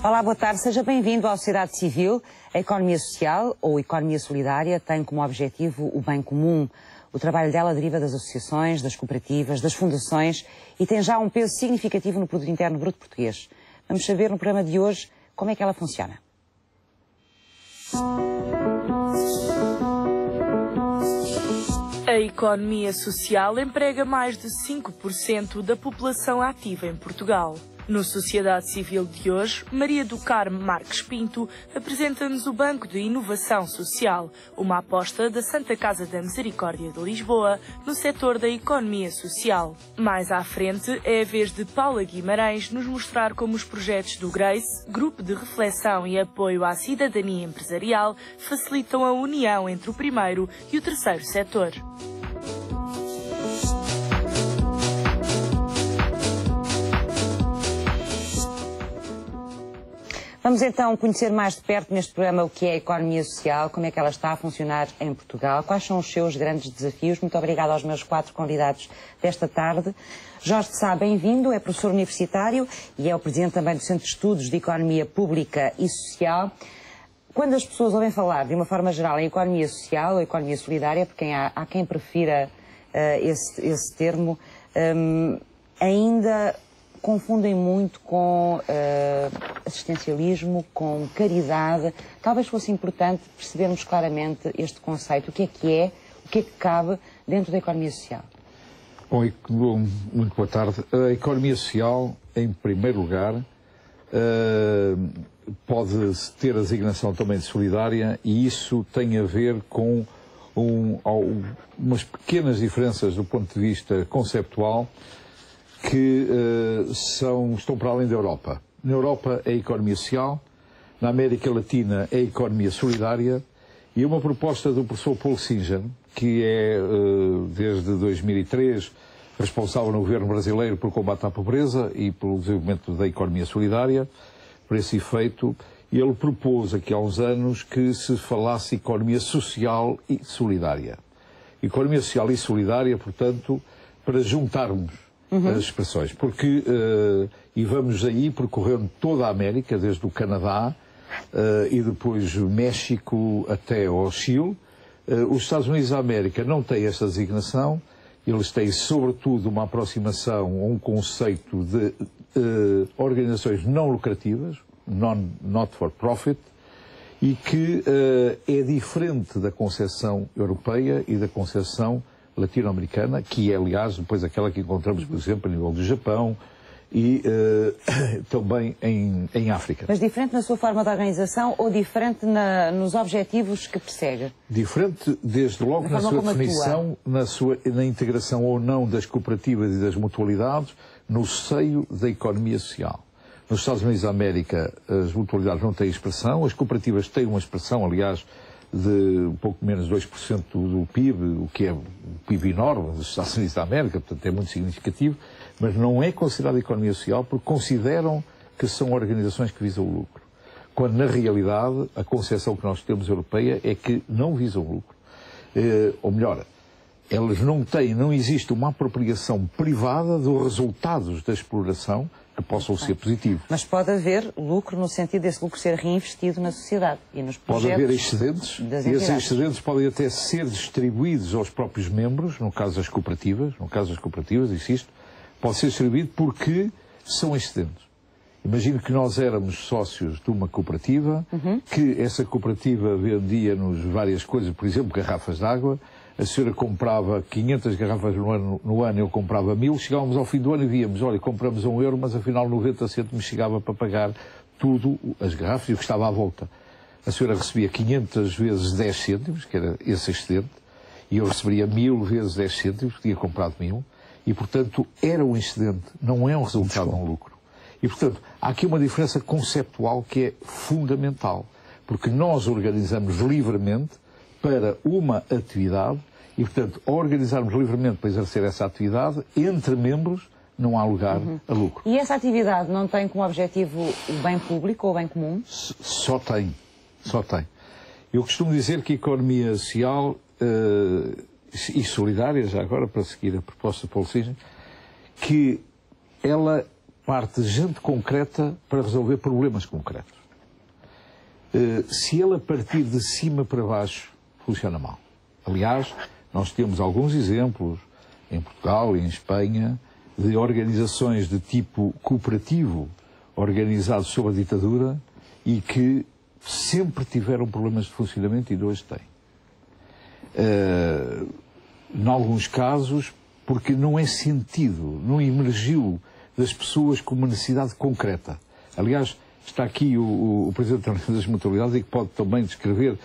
Olá, boa tarde. Seja bem-vindo à Sociedade Civil. A economia social, ou economia solidária, tem como objetivo o bem comum. O trabalho dela deriva das associações, das cooperativas, das fundações e tem já um peso significativo no produto interno bruto português. Vamos saber no programa de hoje como é que ela funciona. A economia social emprega mais de 5% da população ativa em Portugal. No Sociedade Civil de hoje, Maria do Carmo Marques Pinto apresenta-nos o Banco de Inovação Social, uma aposta da Santa Casa da Misericórdia de Lisboa no setor da economia social. Mais à frente é a vez de Paula Guimarães nos mostrar como os projetos do GRACE, Grupo de Reflexão e Apoio à Cidadania Empresarial, facilitam a união entre o primeiro e o terceiro setor. Vamos então conhecer mais de perto neste programa o que é a economia social, como é que ela está a funcionar em Portugal, quais são os seus grandes desafios. Muito obrigada aos meus 4 convidados desta tarde. Jorge de Sá, bem-vindo, é professor universitário e é o presidente também do Centro de Estudos de Economia Pública e Social. Quando as pessoas ouvem falar, de uma forma geral, em economia social ou economia solidária, porque há quem prefira esse termo, ainda confundem muito com assistencialismo, com caridade. Talvez fosse importante percebermos claramente este conceito, o que é, o que cabe dentro da economia social. Bom, muito boa tarde. A economia social, em primeiro lugar, pode ter a designação também de solidária e isso tem a ver com umas pequenas diferenças do ponto de vista conceptual que estão para além da Europa. Na Europa é a economia social, na América Latina é a economia solidária e uma proposta do professor Paul Singer, que é, desde 2003, responsável no governo brasileiro pelo combate à pobreza e pelo desenvolvimento da economia solidária. Por esse efeito, ele propôs aqui há uns anos que se falasse economia social e solidária. Economia social e solidária, portanto, para juntarmos as expressões, porque, e vamos aí percorrendo toda a América, desde o Canadá e depois México até ao Chile. Os Estados Unidos da América não têm esta designação, eles têm sobretudo uma aproximação a um conceito de organizações não lucrativas, not for profit, e que é diferente da concepção europeia e da concepção latino-americana, que é, aliás, depois aquela que encontramos, por exemplo, a nível do Japão e também em África. Mas diferente na sua forma de organização ou diferente nos objetivos que persegue? Diferente, desde logo, na sua definição, na integração ou não das cooperativas e das mutualidades no seio da economia social. Nos Estados Unidos da América, as mutualidades não têm expressão, as cooperativas têm uma expressão, aliás, de um pouco menos de 2% do PIB, o que é um PIB enorme dos Estados Unidos da América, portanto é muito significativo, mas não é considerado economia social porque consideram que são organizações que visam o lucro. Quando, na realidade, a concepção que nós temos europeia é que não visam o lucro. Ou melhor, elas não existe uma apropriação privada dos resultados da exploração que possam ser positivos. Mas pode haver lucro no sentido desse lucro ser reinvestido na sociedade e nos projetos. Pode haver excedentes, e esses excedentes podem até ser distribuídos aos próprios membros, no caso das cooperativas, insisto, pode ser distribuído porque são excedentes. Imagino que nós éramos sócios de uma cooperativa, que essa cooperativa vendia-nos várias coisas, por exemplo, garrafas de água. A senhora comprava 500 garrafas no ano, eu comprava 1000, chegávamos ao fim do ano e víamos, olha, compramos €1, mas afinal 90 cêntimos chegava para pagar tudo, as garrafas e o que estava à volta. A senhora recebia 500 vezes 10 cêntimos, que era esse excedente, e eu receberia 1000 vezes 10 cêntimos, que tinha comprado 1000, e portanto era um excedente, não é um resultado de um lucro. E portanto, há aqui uma diferença conceptual que é fundamental, porque nós organizamos livremente para uma atividade, e, portanto, ao organizarmos livremente para exercer essa atividade, entre membros, não há lugar a lucro. E essa atividade não tem como objetivo o bem público ou o bem comum? Só tem. Eu costumo dizer que a economia social e solidária, já agora, para seguir a proposta de Paul Singer, que ela parte de gente concreta para resolver problemas concretos. Se ele a partir de cima para baixo, funciona mal. Aliás, nós temos alguns exemplos em Portugal e em Espanha de organizações de tipo cooperativo organizados sob a ditadura e que sempre tiveram problemas de funcionamento e hoje têm. Em alguns casos, porque não é sentido, não emergiu das pessoas com uma necessidade concreta. Aliás, está aqui o Presidente da União das Mutualidades e que pode também descrever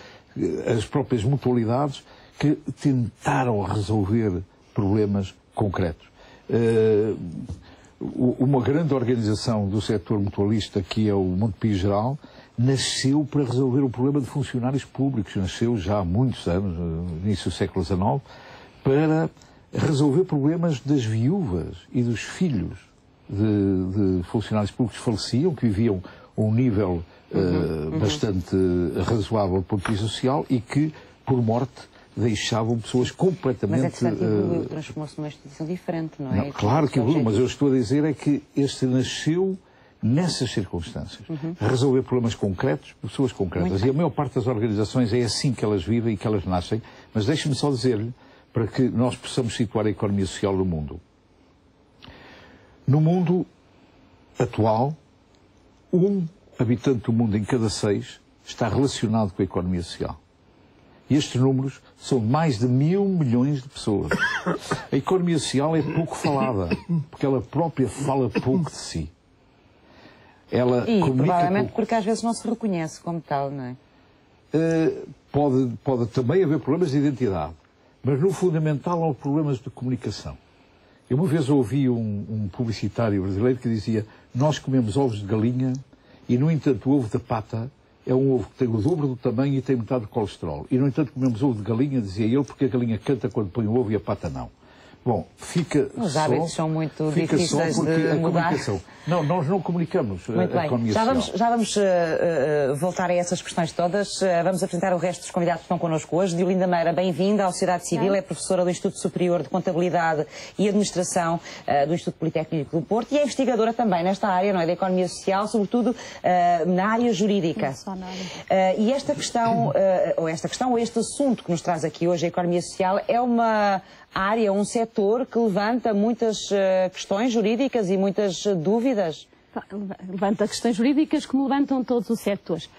as próprias mutualidades que tentaram resolver problemas concretos. Uma grande organização do setor mutualista, que é o Montepio Geral, nasceu para resolver o problema de funcionários públicos. Nasceu já há muitos anos, no início do século XIX, para resolver problemas das viúvas e dos filhos de funcionários públicos que faleciam, que viviam a um nível bastante razoável do ponto de vista social e que, por morte, deixavam pessoas completamente... Mas é que transformou-se numa instituição diferente, não é? Não, claro que evoluiu, mas eu estou a dizer é que este nasceu nessas circunstâncias. Resolver problemas concretos, pessoas concretas. E a maior parte das organizações é assim que elas vivem e que elas nascem. Mas deixe-me só dizer-lhe, para que nós possamos situar a economia social no mundo. No mundo atual, um habitante do mundo em cada 6 está relacionado com a economia social. E estes números são mais de 1.000 milhões de pessoas. A economia social é pouco falada, porque ela própria fala pouco de si. Ela provavelmente porque às vezes não se reconhece como tal, não é? Pode também haver problemas de identidade, mas no fundamental há problemas de comunicação. Eu uma vez ouvi um publicitário brasileiro que dizia: nós comemos ovos de galinha e, no entanto, o ovo da pata é um ovo que tem o dobro do tamanho e tem metade de colesterol. E, no entanto, comemos ovo de galinha, dizia ele, porque a galinha canta quando põe o ovo e a pata não. Bom, fica Os só... hábitos são muito difíceis de mudar. Não, nós não comunicamos a economia social. Já vamos voltar a essas questões todas. Vamos apresentar o resto dos convidados que estão connosco hoje. Diolinda Meira, bem-vinda à Sociedade Civil, é professora do Instituto Superior de Contabilidade e Administração do Instituto Politécnico do Porto e é investigadora também nesta área, não é, da economia social, sobretudo na área jurídica. Não só na área. E esta questão, ou este assunto que nos traz aqui hoje, a economia social, é uma área, um setor que levanta muitas questões jurídicas e muitas dúvidas? Levanta questões jurídicas como levantam todos os setores.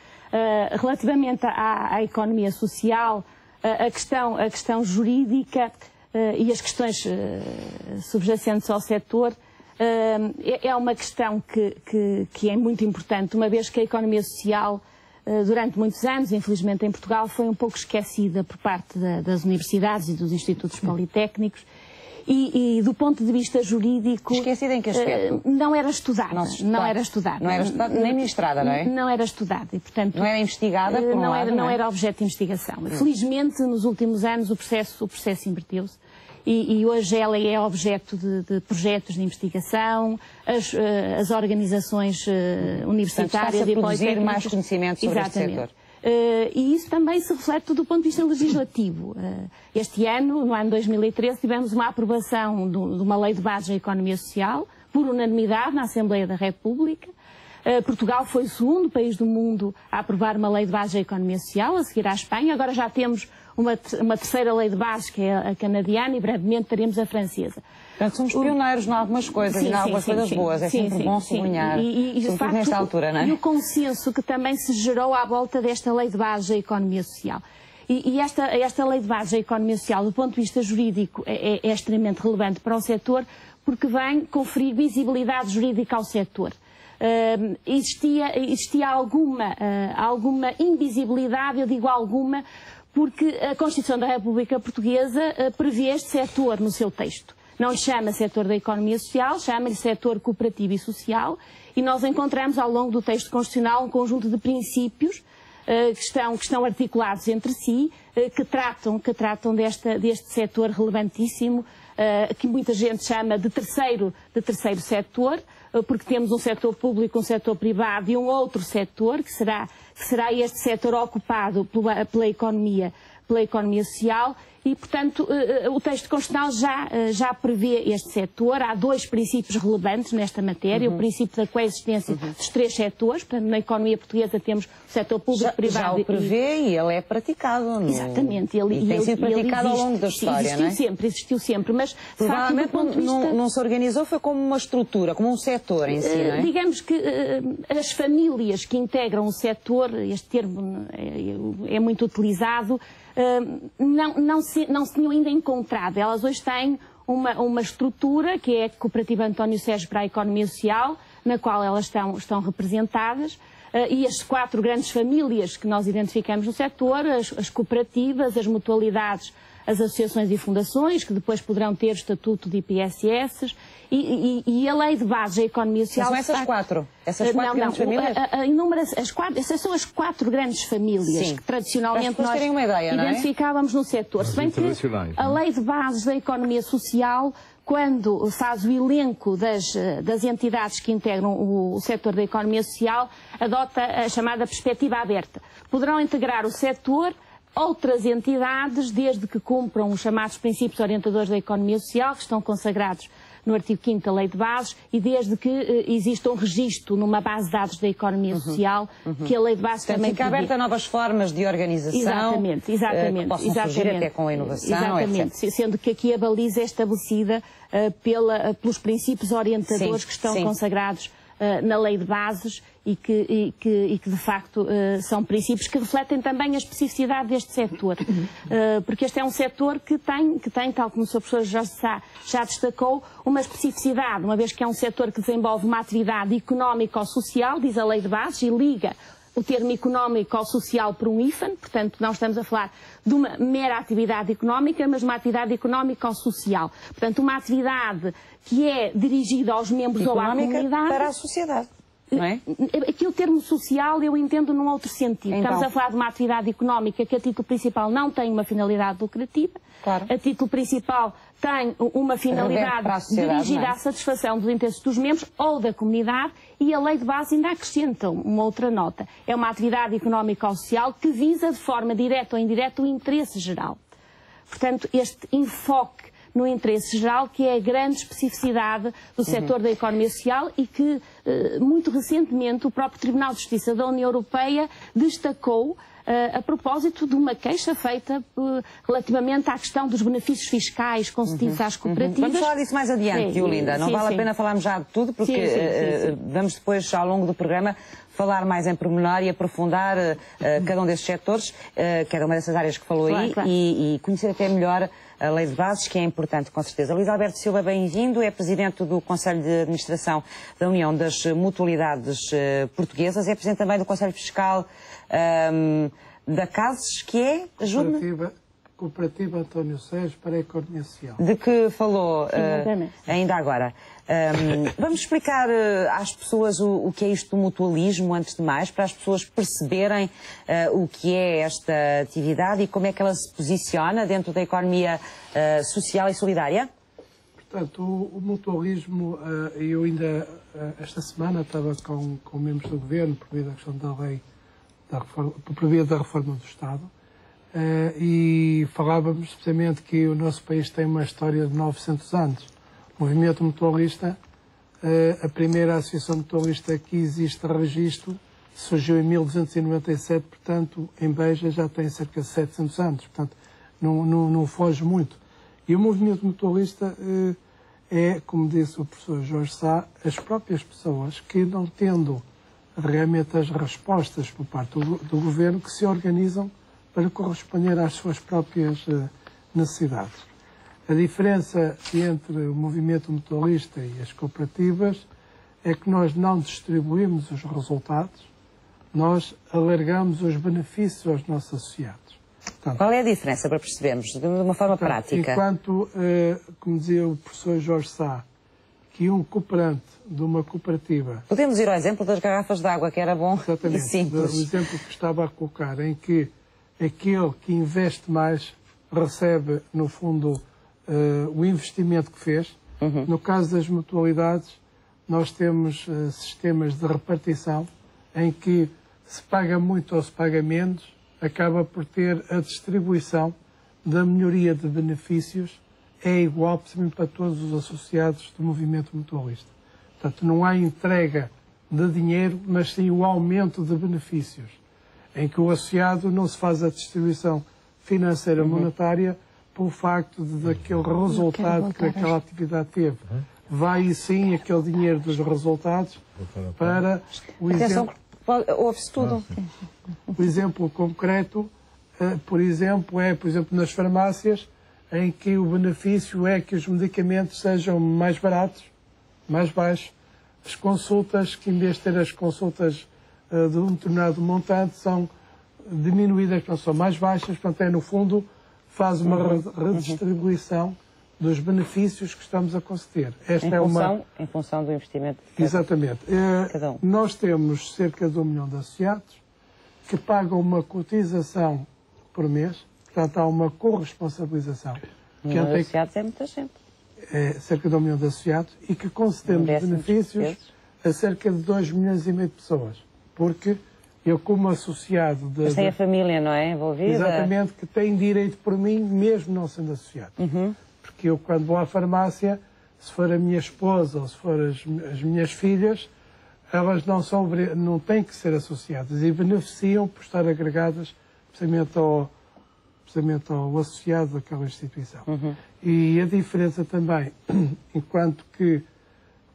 Relativamente à economia social, a questão jurídica e as questões subjacentes ao setor é uma questão que é muito importante, uma vez que a economia social durante muitos anos, infelizmente em Portugal, foi um pouco esquecida por parte das universidades e dos institutos politécnicos e do ponto de vista jurídico... Esquecida em que aspecto? Não era estudada. Não era estudada, nem ministrada, não é? Não era estudada e, portanto... Não era investigada, por um lado, não era objeto de investigação. Felizmente, nos últimos anos, o processo inverteu-se. E hoje ela é objeto de projetos de investigação, as organizações universitárias e produzir mais conhecimento sobre este setor. E isso também se reflete do ponto de vista legislativo. Este ano, no ano 2013, tivemos uma aprovação de uma lei de bases da economia social, por unanimidade, na Assembleia da República. Portugal foi o segundo país do mundo a aprovar uma lei de bases da economia social, a seguir à Espanha. Agora já temos uma terceira lei de bases, que é a canadiana, e brevemente teremos a francesa. Portanto, somos pioneiros em algumas coisas e em algumas coisas boas. É sempre bom sublinhar, sobretudo nesta altura, não é? E o consenso que também se gerou à volta desta lei de bases da economia social. E esta lei de bases da economia social, do ponto de vista jurídico, é extremamente relevante para o setor, porque vem conferir visibilidade jurídica ao setor. Existia alguma invisibilidade, eu digo alguma, porque a Constituição da República Portuguesa prevê este setor no seu texto. Não lhe chama setor da economia social, chama-lhe setor cooperativo e social, e nós encontramos ao longo do texto constitucional um conjunto de princípios que estão articulados entre si, que tratam deste setor relevantíssimo, que muita gente chama de terceiro setor, porque temos um setor público, um setor privado e um outro setor, que será este setor ocupado pela economia social, E, portanto, o texto constitucional já prevê este setor. Há 2 princípios relevantes nesta matéria. O princípio da coexistência dos 3 setores. Portanto, na economia portuguesa temos o setor público, privado... Já o prevê e ele é praticado. Exatamente. E tem sido praticado ao longo da história, não é? Existiu sempre. Mas, provavelmente, não se organizou, foi como uma estrutura, como um setor em si, não é? Digamos que as famílias que integram o setor, este termo é muito utilizado, não se tinham ainda encontrado. Elas hoje têm uma estrutura, que é a Cooperativa António Sérgio para a Economia Social, na qual elas estão representadas, e as 4 grandes famílias que nós identificamos no setor, as cooperativas, as mutualidades, as associações e fundações, que depois poderão ter o estatuto de IPSS, e a lei de bases da economia social... Mas são essas 4? Essas 4 grandes famílias? Essas são as 4 grandes famílias que tradicionalmente nós identificávamos no setor. Se bem que a lei de bases da economia social, quando faz o elenco das entidades que integram o setor da economia social, adota a chamada perspectiva aberta. Poderão integrar o setor outras entidades, desde que cumpram os chamados princípios orientadores da economia social, que estão consagrados no artigo 5º da Lei de Bases, e desde que exista um registro numa base de dados da economia social, que a Lei de Bases também fica aberta a novas formas de organização, exatamente, que possam surgir até com a inovação, etc. Sendo que aqui a baliza é estabelecida pelos princípios orientadores que estão consagrados na Lei de Bases e que de facto são princípios que refletem também a especificidade deste setor, porque este é um setor que tem, tal como o Sr. Professor Jorge Sá já destacou, uma especificidade, uma vez que é um setor que desenvolve uma atividade económico-social, diz a Lei de Bases, e liga o termo económico-social por um hífen, portanto não estamos a falar de uma mera atividade económica, mas uma atividade económico-social. Portanto, uma atividade que é dirigida aos membros ou à comunidade. Para a sociedade, não é? Aqui o termo social eu entendo num outro sentido. Então, estamos a falar de uma atividade económica que a título principal não tem uma finalidade lucrativa. Claro. A título principal tem uma finalidade dirigida à satisfação dos interesses dos membros ou da comunidade, e a Lei de Base ainda acrescenta uma outra nota. É uma atividade económica ou social que visa de forma direta ou indireta o interesse geral. Portanto, este enfoque no interesse geral, que é a grande especificidade do setor da economia social e que, muito recentemente, o próprio Tribunal de Justiça da União Europeia destacou a propósito de uma queixa feita relativamente à questão dos benefícios fiscais concedidos às cooperativas. Vamos falar disso mais adiante, Olinda. Não vale a pena falarmos já de tudo, porque vamos depois, ao longo do programa, falar mais em pormenor e aprofundar cada um desses setores, cada uma dessas áreas que falou aí, e conhecer até melhor a Lei de Bases, que é importante, com certeza. Luís Alberto Silva, bem-vindo, é Presidente do Conselho de Administração da União das Mutualidades Portuguesas, é Presidente também do Conselho Fiscal da CASES, que é, ajude-me? Cooperativa António Sérgio para a Economia Social. De que falou ainda agora. Vamos explicar às pessoas o que é isto do mutualismo, antes de mais, para as pessoas perceberem o que é esta atividade e como é que ela se posiciona dentro da economia social e solidária? Portanto, o mutualismo, eu ainda esta semana estava com membros do Governo, por via da questão da lei, por via da reforma do Estado, e falávamos precisamente que o nosso país tem uma história de 900 anos. O movimento mutualista, a primeira associação mutualista que existe a registro, surgiu em 1297, portanto, em Beja já tem cerca de 700 anos, portanto, não foge muito. E o movimento mutualista é, como disse o professor Jorge Sá, as próprias pessoas que, não tendo realmente as respostas por parte do Governo, que se organizam para corresponder às suas próprias necessidades. A diferença entre o movimento mutualista e as cooperativas é que nós não distribuímos os resultados, nós alargamos os benefícios aos nossos associados. Portanto, qual é a diferença, para percebermos, de uma forma prática? Enquanto, como dizia o professor Jorge Sá, que um cooperante de uma cooperativa... Podemos ir ao exemplo das garrafas de água, que era bom e simples. O exemplo que estava a colocar, em que aquele que investe mais recebe, no fundo, o investimento que fez. No caso das mutualidades, nós temos sistemas de repartição em que se paga muito ou se paga menos, acaba por ter a distribuição da melhoria de benefícios é igual para todos os associados do movimento mutualista. Portanto, não há entrega de dinheiro, mas sim o aumento de benefícios, em que o associado não se faz a distribuição financeira monetária pelo facto daquele resultado que aquela atividade teve. Vai sim aquele dinheiro dos resultados para o exemplo. Ouve-se tudo. O exemplo concreto, por exemplo, nas farmácias, em que o benefício é que os medicamentos sejam mais baratos, mais baixos. As consultas, que em vez de ter as consultas de um determinado montante, são diminuídas, não são mais baixas, portanto, no fundo, faz uma redistribuição dos benefícios que estamos a conceder. Em função do investimento. Exatamente. Nós temos cerca de 1 milhão de associados que pagam uma cotização por mês, portanto, há uma corresponsabilização. 1 milhão de associados é muita gente. É cerca de 1 milhão de associados e que concedemos benefícios a cerca de 2,5 milhões de pessoas. Porque eu, como associado... Mas tem a família, não é? Envolvida? Exatamente, que tem direito por mim, mesmo não sendo associado. Porque eu, quando vou à farmácia, se for a minha esposa ou se for as minhas filhas, elas não têm que ser associadas e beneficiam por estar agregadas precisamente ao associado daquela instituição. E a diferença também, enquanto que,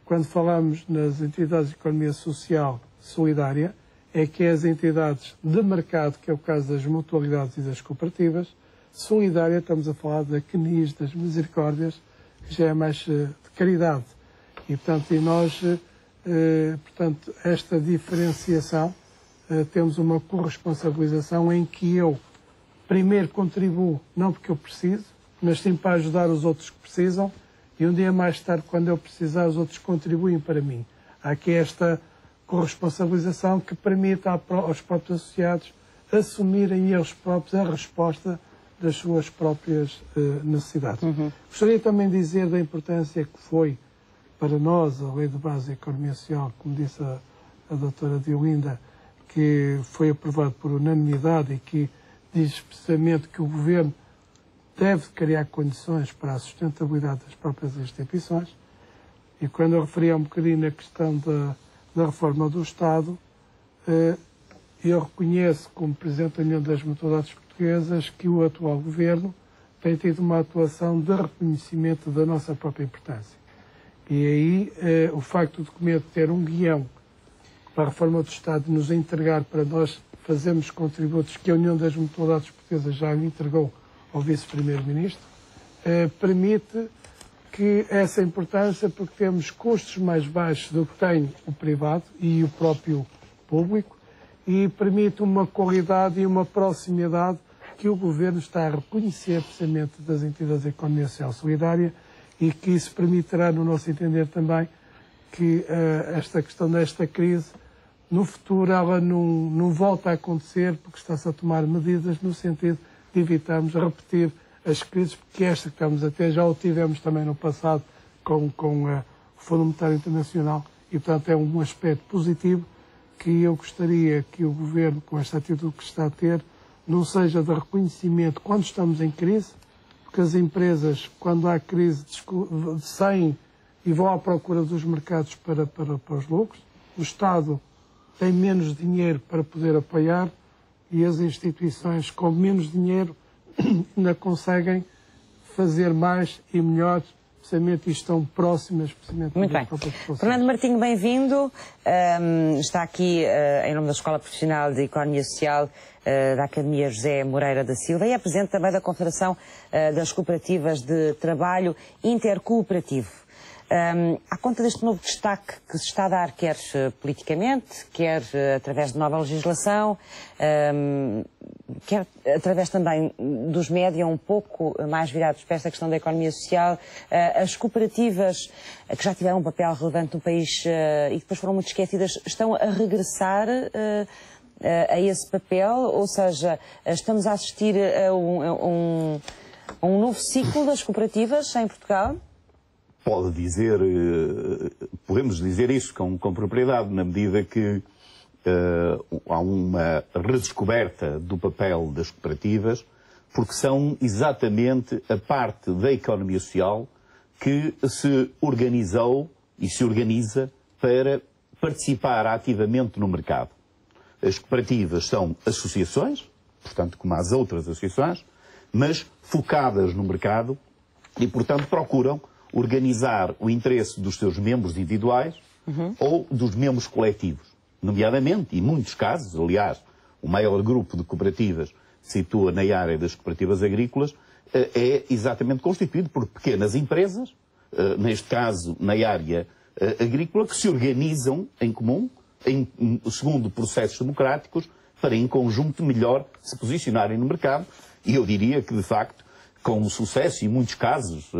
quando falamos nas entidades de economia social solidária, é que as entidades de mercado, que é o caso das mutualidades e das cooperativas, solidária, estamos a falar da CNIS, das Misericórdias, que já é mais de caridade. E, portanto, esta diferenciação, temos uma corresponsabilização em que eu primeiro contribuo, não porque eu preciso, mas sim para ajudar os outros que precisam, e um dia mais tarde, quando eu precisar, os outros contribuem para mim. Há aqui esta corresponsabilização que permite aos próprios associados assumirem eles próprios a resposta das suas próprias necessidades. Gostaria também de dizer da importância que foi para nós a Lei de Base da Economia Social, como disse a doutora Diolinda, que foi aprovado por unanimidade e que diz precisamente que o Governo deve criar condições para a sustentabilidade das próprias instituições. E quando eu referi um bocadinho na questão da reforma do Estado, eu reconheço, como Presidente da União das Mutualidades Portuguesas, que o atual Governo tem tido uma atuação de reconhecimento da nossa própria importância. E aí o facto do documento ter um guião para a reforma do Estado nos entregar para nós fazermos contributos que a União das Mutualidades Portuguesas já me entregou ao Vice-Primeiro-Ministro, permite que essa importância, porque temos custos mais baixos do que tem o privado e o próprio público, e permite uma qualidade e uma proximidade que o Governo está a reconhecer precisamente das entidades da economia social solidária e que isso permitirá, no nosso entender também, que esta questão desta crise, no futuro, ela não volta a acontecer, porque está-se a tomar medidas no sentido de evitarmos repetir as crises, porque esta que estamos a ter já o tivemos também no passado com o Fundo Monetário Internacional e, portanto, é um aspecto positivo que eu gostaria que o Governo, com esta atitude que está a ter, não seja de reconhecimento quando estamos em crise, porque as empresas, quando há crise, saem e vão à procura dos mercados para os lucros. O Estado tem menos dinheiro para poder apoiar e as instituições com menos dinheiro ainda conseguem fazer mais e melhor, precisamente, e estão próximas, precisamente, muito bem. Fernando Martinho, bem-vindo. Está aqui em nome da Escola Profissional de Economia Social da Academia José Moreira da Silva e é presidente também da Confederação das Cooperativas de Trabalho Intercooperativo. À conta deste novo destaque que se está a dar, quer politicamente, quer através de nova legislação, quer através também dos média um pouco mais virados para esta questão da economia social, as cooperativas que já tiveram um papel relevante no país e que depois foram muito esquecidas, estão a regressar a esse papel, ou seja, estamos a assistir a um novo ciclo das cooperativas em Portugal? Podemos dizer isso com propriedade, na medida que há uma redescoberta do papel das cooperativas, porque são exatamente a parte da economia social que se organizou e se organiza para participar ativamente no mercado. As cooperativas são associações, portanto, como as outras associações, mas focadas no mercado e, portanto, procuram organizar o interesse dos seus membros individuais ou dos membros coletivos. Nomeadamente, em muitos casos, aliás, o maior grupo de cooperativas que se situa na área das cooperativas agrícolas é exatamente constituído por pequenas empresas, neste caso na área agrícola, que se organizam em comum, segundo processos democráticos, para em conjunto melhor se posicionarem no mercado. E eu diria que, de facto, com sucesso, em muitos casos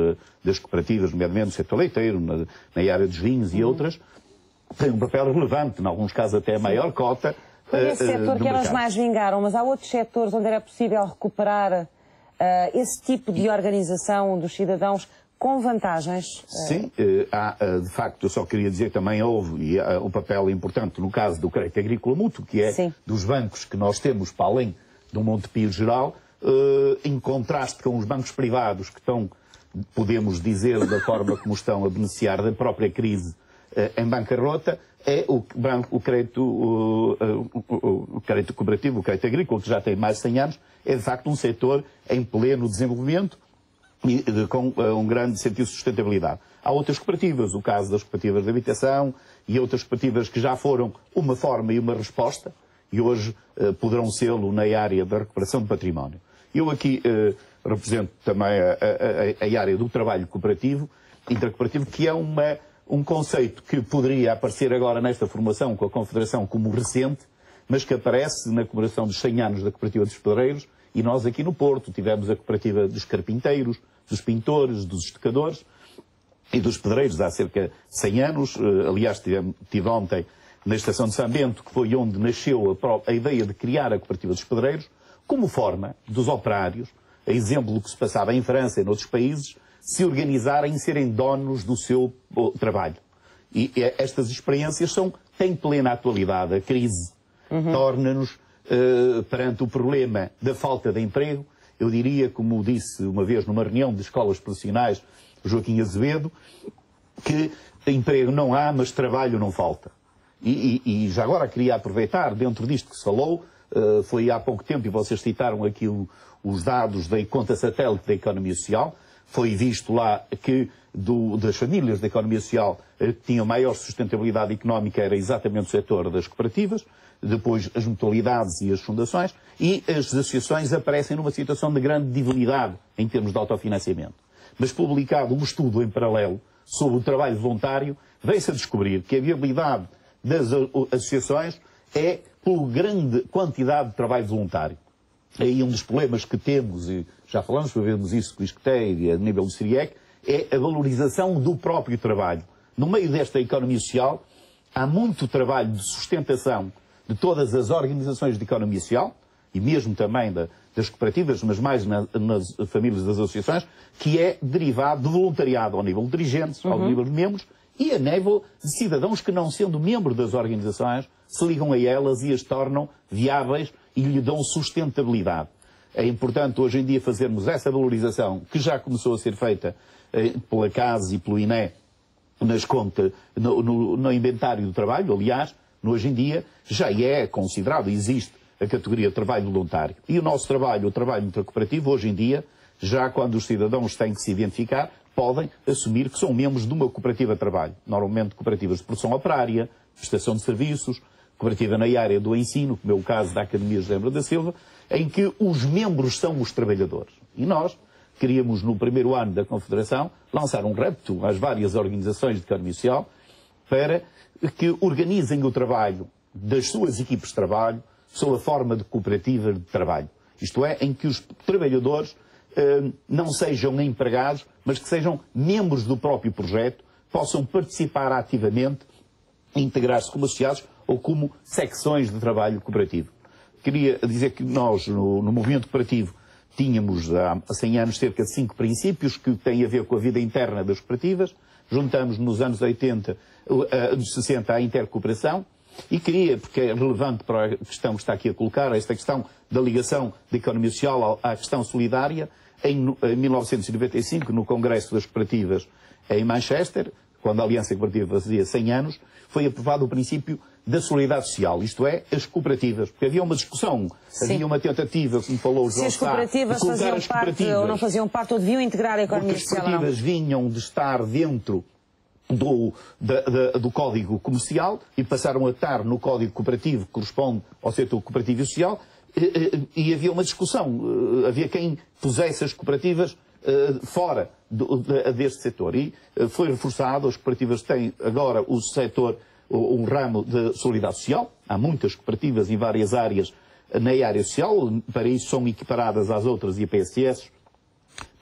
das cooperativas, nomeadamente no setor leiteiro, na área dos vinhos e outras, tem um papel relevante, em alguns casos até a maior cota. Foi esse setor que elas mais vingaram, mas há outros setores onde era possível recuperar esse tipo de organização dos cidadãos com vantagens? Sim, de facto, eu só queria dizer que também houve um papel importante no caso do crédito agrícola mútuo, que é dos bancos que nós temos para além do Montepio geral, em contraste com os bancos privados que estão, podemos dizer, da forma como estão a beneficiar da própria crise em bancarrota, é o crédito cooperativo, o crédito agrícola, que já tem mais de 100 anos, é de facto um setor em pleno desenvolvimento e com um grande sentido de sustentabilidade. Há outras cooperativas, o caso das cooperativas de habitação e outras cooperativas que já foram uma forma e uma resposta e hoje poderão sê-lo na área da recuperação de património. Eu aqui represento também a área do trabalho cooperativo, intercooperativo, que é um conceito que poderia aparecer agora nesta formação com a Confederação como recente, mas que aparece na comemoração dos 100 anos da Cooperativa dos Pedreiros, e nós aqui no Porto tivemos a Cooperativa dos Carpinteiros, dos Pintores, dos Estacadores e dos Pedreiros há cerca de 100 anos. Aliás, tive ontem na Estação de São Bento, que foi onde nasceu a ideia de criar a Cooperativa dos Pedreiros, como forma dos operários, a exemplo do que se passava em França e noutros países, se organizarem e serem donos do seu trabalho. E estas experiências têm plena atualidade. A crise torna-nos perante o problema da falta de emprego. Eu diria, como disse uma vez numa reunião de escolas profissionais, Joaquim Azevedo, que emprego não há, mas trabalho não falta. E já agora queria aproveitar, dentro disto que se falou, foi há pouco tempo, e vocês citaram aqui os dados da conta satélite da economia social, foi visto lá que das famílias da economia social que tinham maior sustentabilidade económica era exatamente o setor das cooperativas, depois as mutualidades e as fundações, e as associações aparecem numa situação de grande debilidade em termos de autofinanciamento. Mas publicado um estudo em paralelo sobre o trabalho voluntário, veio-se a descobrir que a viabilidade das associações é por grande quantidade de trabalho voluntário. Aí um dos problemas que temos, e já falamos, vemos isso com o ISCTE e a nível do CIRIEC, é a valorização do próprio trabalho. No meio desta economia social, há muito trabalho de sustentação de todas as organizações de economia social, e mesmo também das cooperativas, mas mais nas famílias das associações, que é derivado de voluntariado ao nível de dirigentes, ao nível de membros, e a nível de cidadãos que, não sendo membros das organizações, se ligam a elas e as tornam viáveis e lhe dão sustentabilidade. É importante hoje em dia fazermos essa valorização, que já começou a ser feita pela CAS e pelo INE, nas contas, no inventário do trabalho. Aliás, hoje em dia já é considerado, existe a categoria de trabalho voluntário. E o nosso trabalho, o trabalho intercooperativo, hoje em dia, já quando os cidadãos têm que se identificar, podem assumir que são membros de uma cooperativa de trabalho. Normalmente cooperativas de produção operária, prestação de serviços, cooperativa na área do ensino, como é o caso da Academia José Moura da Silva, em que os membros são os trabalhadores. E nós queríamos, no primeiro ano da Confederação, lançar um repto às várias organizações de economia social para que organizem o trabalho das suas equipes de trabalho sob a forma de cooperativa de trabalho. Isto é, em que os trabalhadores não sejam empregados, mas que sejam membros do próprio projeto, possam participar ativamente, integrar-se como associados ou como secções de trabalho cooperativo. Queria dizer que nós, no movimento cooperativo, tínhamos há 100 anos cerca de 5 princípios que têm a ver com a vida interna das cooperativas. Juntamos nos anos 80, nos 60 a intercooperação E queria, porque é relevante para a questão que está aqui a colocar, esta questão da ligação da economia social à questão solidária, em 1995, no Congresso das Cooperativas em Manchester, quando a Aliança Cooperativa fazia 100 anos, foi aprovado o princípio da solidariedade social, isto é, as cooperativas, porque havia uma discussão, havia uma tentativa, como falou o João Sá, se as cooperativas faziam parte ou não faziam parte ou deviam integrar a economia social. As cooperativas vinham de estar dentro do Código Comercial e passaram a estar no Código Cooperativo, que corresponde ao setor cooperativo e social, e havia uma discussão, havia quem pusesse as cooperativas fora deste setor. E foi reforçado, as cooperativas têm agora o setor, um ramo de solidariedade social. Há muitas cooperativas em várias áreas na área social, para isso são equiparadas às outras IPSS,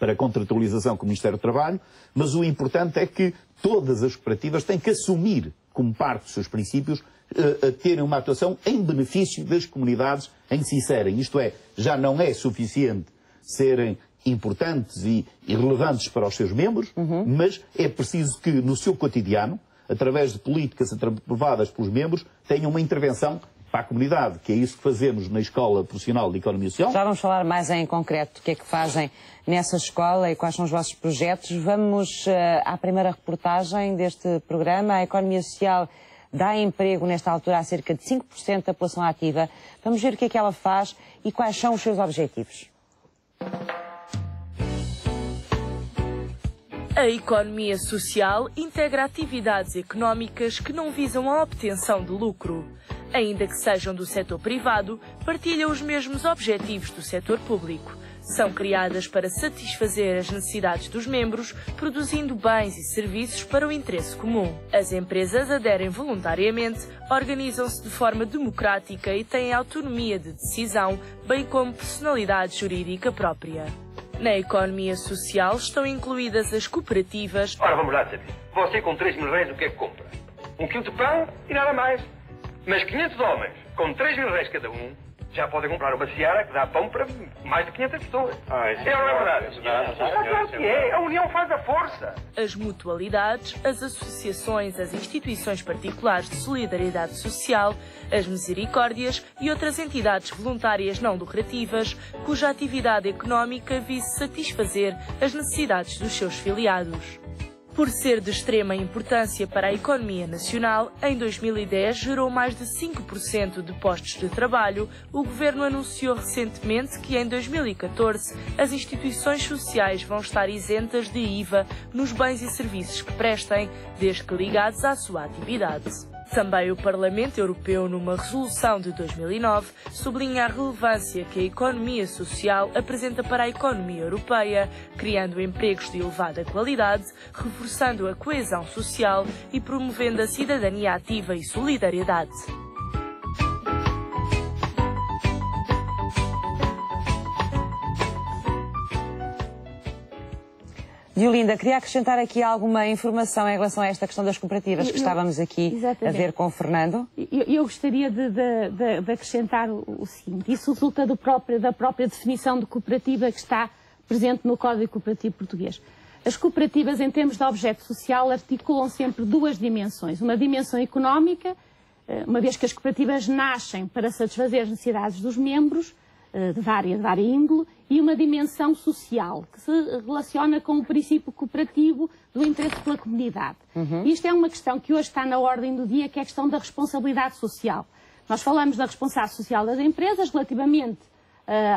para contratualização com o Ministério do Trabalho, mas o importante é que todas as cooperativas têm que assumir, como parte dos seus princípios, terem uma atuação em benefício das comunidades em que se inserem. Isto é, já não é suficiente serem importantes e relevantes para os seus membros, mas é preciso que no seu cotidiano, através de políticas aprovadas pelos membros, tenham uma intervenção para a comunidade, que é isso que fazemos na Escola Profissional de Economia Social. Já vamos falar mais em concreto do que é que fazem nessa escola e quais são os vossos projetos. Vamos à primeira reportagem deste programa. A Economia Social dá emprego nesta altura a cerca de 5% da população ativa. Vamos ver o que é que ela faz e quais são os seus objetivos. A economia social integra atividades económicas que não visam a obtenção de lucro. Ainda que sejam do setor privado, partilham os mesmos objetivos do setor público. São criadas para satisfazer as necessidades dos membros, produzindo bens e serviços para o interesse comum. As empresas aderem voluntariamente, organizam-se de forma democrática e têm autonomia de decisão, bem como personalidade jurídica própria. Na economia social estão incluídas as cooperativas. Ora, vamos lá saber. Você com 3 mil reais o que é que compra? 1 quilo de pão e nada mais. Mas 500 homens, com 3 mil reais cada um, já podem comprar uma seara que dá pão para mais de 500 pessoas. É ou não é verdade? Claro que é. A união faz a força. As mutualidades, as associações, as instituições particulares de solidariedade social, as misericórdias e outras entidades voluntárias não lucrativas, cuja atividade económica vise satisfazer as necessidades dos seus filiados. Por ser de extrema importância para a economia nacional, em 2010 gerou mais de 5% de postos de trabalho. O Governo anunciou recentemente que em 2014 as instituições sociais vão estar isentas de IVA nos bens e serviços que prestem, desde que ligados à sua atividade. Também o Parlamento Europeu, numa resolução de 2009, sublinha a relevância que a economia social apresenta para a economia europeia, criando empregos de elevada qualidade, reforçando a coesão social e promovendo a cidadania ativa e solidariedade. Diolinda, queria acrescentar aqui alguma informação em relação a esta questão das cooperativas que estávamos aqui a ver com o Fernando. Eu gostaria de acrescentar o seguinte: isso resulta da própria definição de cooperativa que está presente no Código Cooperativo Português. As cooperativas, em termos de objeto social, articulam sempre duas dimensões. Uma dimensão económica, uma vez que as cooperativas nascem para satisfazer as necessidades dos membros, de vária índole, e uma dimensão social, que se relaciona com o princípio cooperativo do interesse pela comunidade. Isto é uma questão que hoje está na ordem do dia, que é a questão da responsabilidade social. Nós falamos da responsabilidade social das empresas relativamente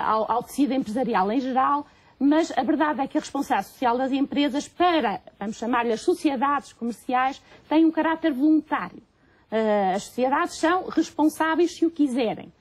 ao tecido empresarial em geral, mas a verdade é que a responsabilidade social das empresas para, vamos chamar-lhe as sociedades comerciais, tem um caráter voluntário. As sociedades são responsáveis se o quiserem.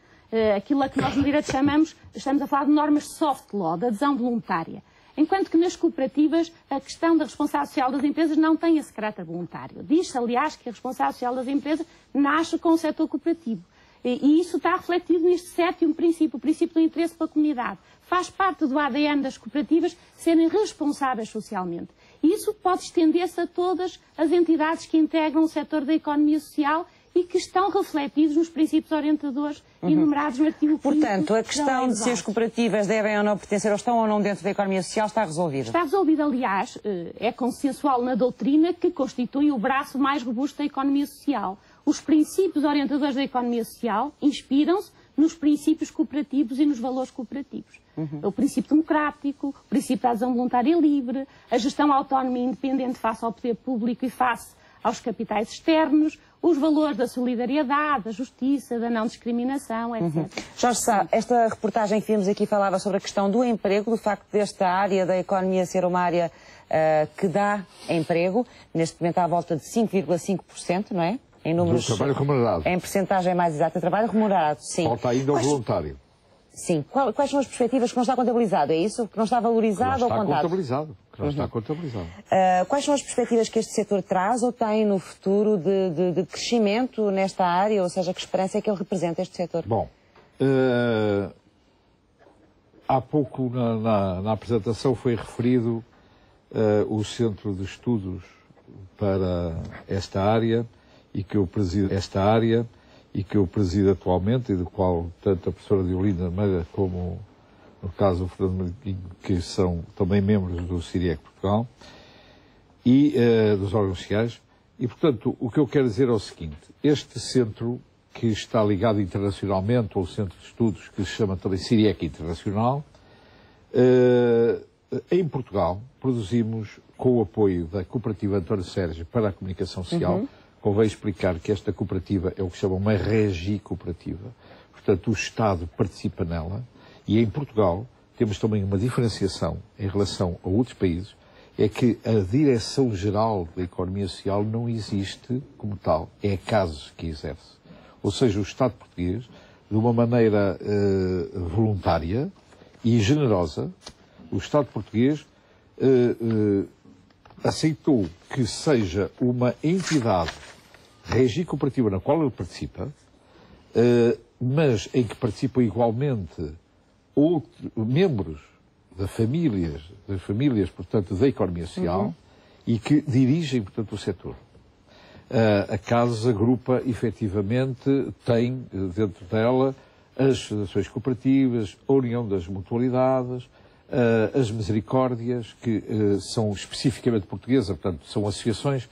Aquilo a que nós no direito estamos a falar de normas de soft law, de adesão voluntária. Enquanto que nas cooperativas a questão da responsabilidade social das empresas não tem esse caráter voluntário. Diz-se, aliás, que a responsabilidade social das empresas nasce com o setor cooperativo. E isso está refletido neste sétimo princípio, o princípio do interesse pela comunidade. Faz parte do ADN das cooperativas serem responsáveis socialmente. E isso pode estender-se a todas as entidades que integram o setor da economia social e que estão refletidos nos princípios orientadores enumerados no artigo 5º. Portanto, a questão de se as cooperativas devem ou não pertencer ou estão ou não dentro da economia social está resolvida? Está resolvida, aliás, é consensual na doutrina que constitui o braço mais robusto da economia social. Os princípios orientadores da economia social inspiram-se nos princípios cooperativos e nos valores cooperativos. O princípio democrático, o princípio da adesão voluntária e livre, a gestão autónoma e independente face ao poder público e face aos capitais externos, os valores da solidariedade, da justiça, da não discriminação, etc. Jorge Sá, esta reportagem que vimos aqui falava sobre a questão do emprego, do facto desta área da economia ser uma área que dá emprego, neste momento à volta de 5,5%, não é? Em números, do trabalho remunerado. Em percentagem mais exata, trabalho remunerado, sim. Falta ainda o voluntário. Sim. Quais são as perspectivas que não está contabilizado? É isso? Que não está valorizado ou contado? Que não está contabilizado. Quais são as perspectivas que este setor traz ou tem no futuro de crescimento nesta área? Ou seja, que esperança é que ele representa este setor? Bom, há pouco na apresentação foi referido o Centro de Estudos para esta área e que eu presido atualmente e do qual tanto a professora Diolinda Meira como, no caso, o Fernando Martins, que são também membros do CIRIEC Portugal e dos órgãos sociais. E, portanto, o que eu quero dizer é o seguinte: este centro, que está ligado internacionalmente ao Centro de Estudos, que se chama também CIRIEC Internacional, em Portugal produzimos, com o apoio da Cooperativa António Sérgio para a Comunicação Social, convém explicar que esta cooperativa é o que chamam uma regi cooperativa. Portanto, o Estado participa nela e em Portugal temos também uma diferenciação em relação a outros países, é que a Direção-Geral da Economia Social não existe como tal, é a CASES que exerce. Ou seja, o Estado português, de uma maneira voluntária e generosa, o Estado português aceitou que seja uma entidade regi cooperativa na qual ele participa, mas em que participam igualmente membros das famílias, portanto, da economia social e que dirigem, portanto, o setor. A CASES agrupa, efetivamente, tem dentro dela as associações cooperativas, a União das Mutualidades, as Misericórdias, que são especificamente portuguesas, portanto, são associações,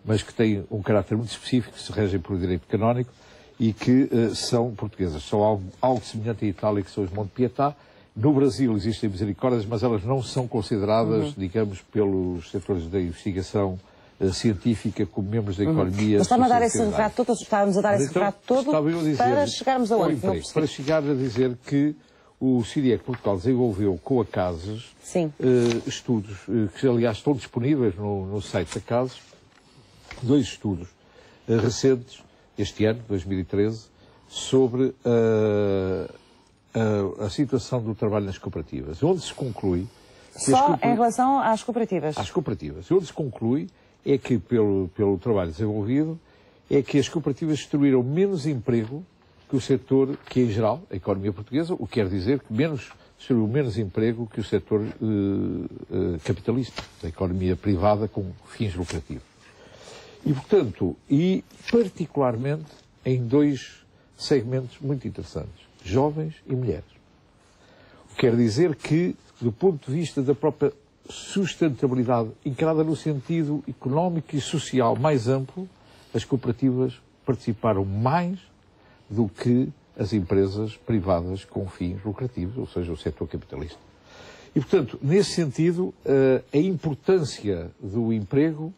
mas que têm um caráter muito específico, que se regem por direito canónico e que são portuguesas. São algo semelhante à Itália, que são os Monte Pietà. No Brasil existem Misericórdias, mas elas não são consideradas, digamos, pelos setores da investigação científica como membros da economia. Mas estávamos a dar esse retrato todo, para chegarmos aonde? Para chegar a dizer que o CIRIEC Portugal desenvolveu com a CASES estudos, que aliás estão disponíveis no site da CASES, 2 estudos recentes, este ano, 2013, sobre a situação do trabalho nas cooperativas, onde se conclui... Só em relação às cooperativas? Às cooperativas. Onde se conclui é que, pelo trabalho desenvolvido, é que as cooperativas destruíram menos emprego que o setor, que em geral, a economia portuguesa, o que quer dizer que destruiu menos emprego que o setor capitalista, da economia privada com fins lucrativos. E, portanto, e particularmente em 2 segmentos muito interessantes, jovens e mulheres. O que quer dizer que, do ponto de vista da própria sustentabilidade, encarada no sentido económico e social mais amplo, as cooperativas participaram mais do que as empresas privadas com fins lucrativos, ou seja, o setor capitalista. E, portanto, nesse sentido, a importância do emprego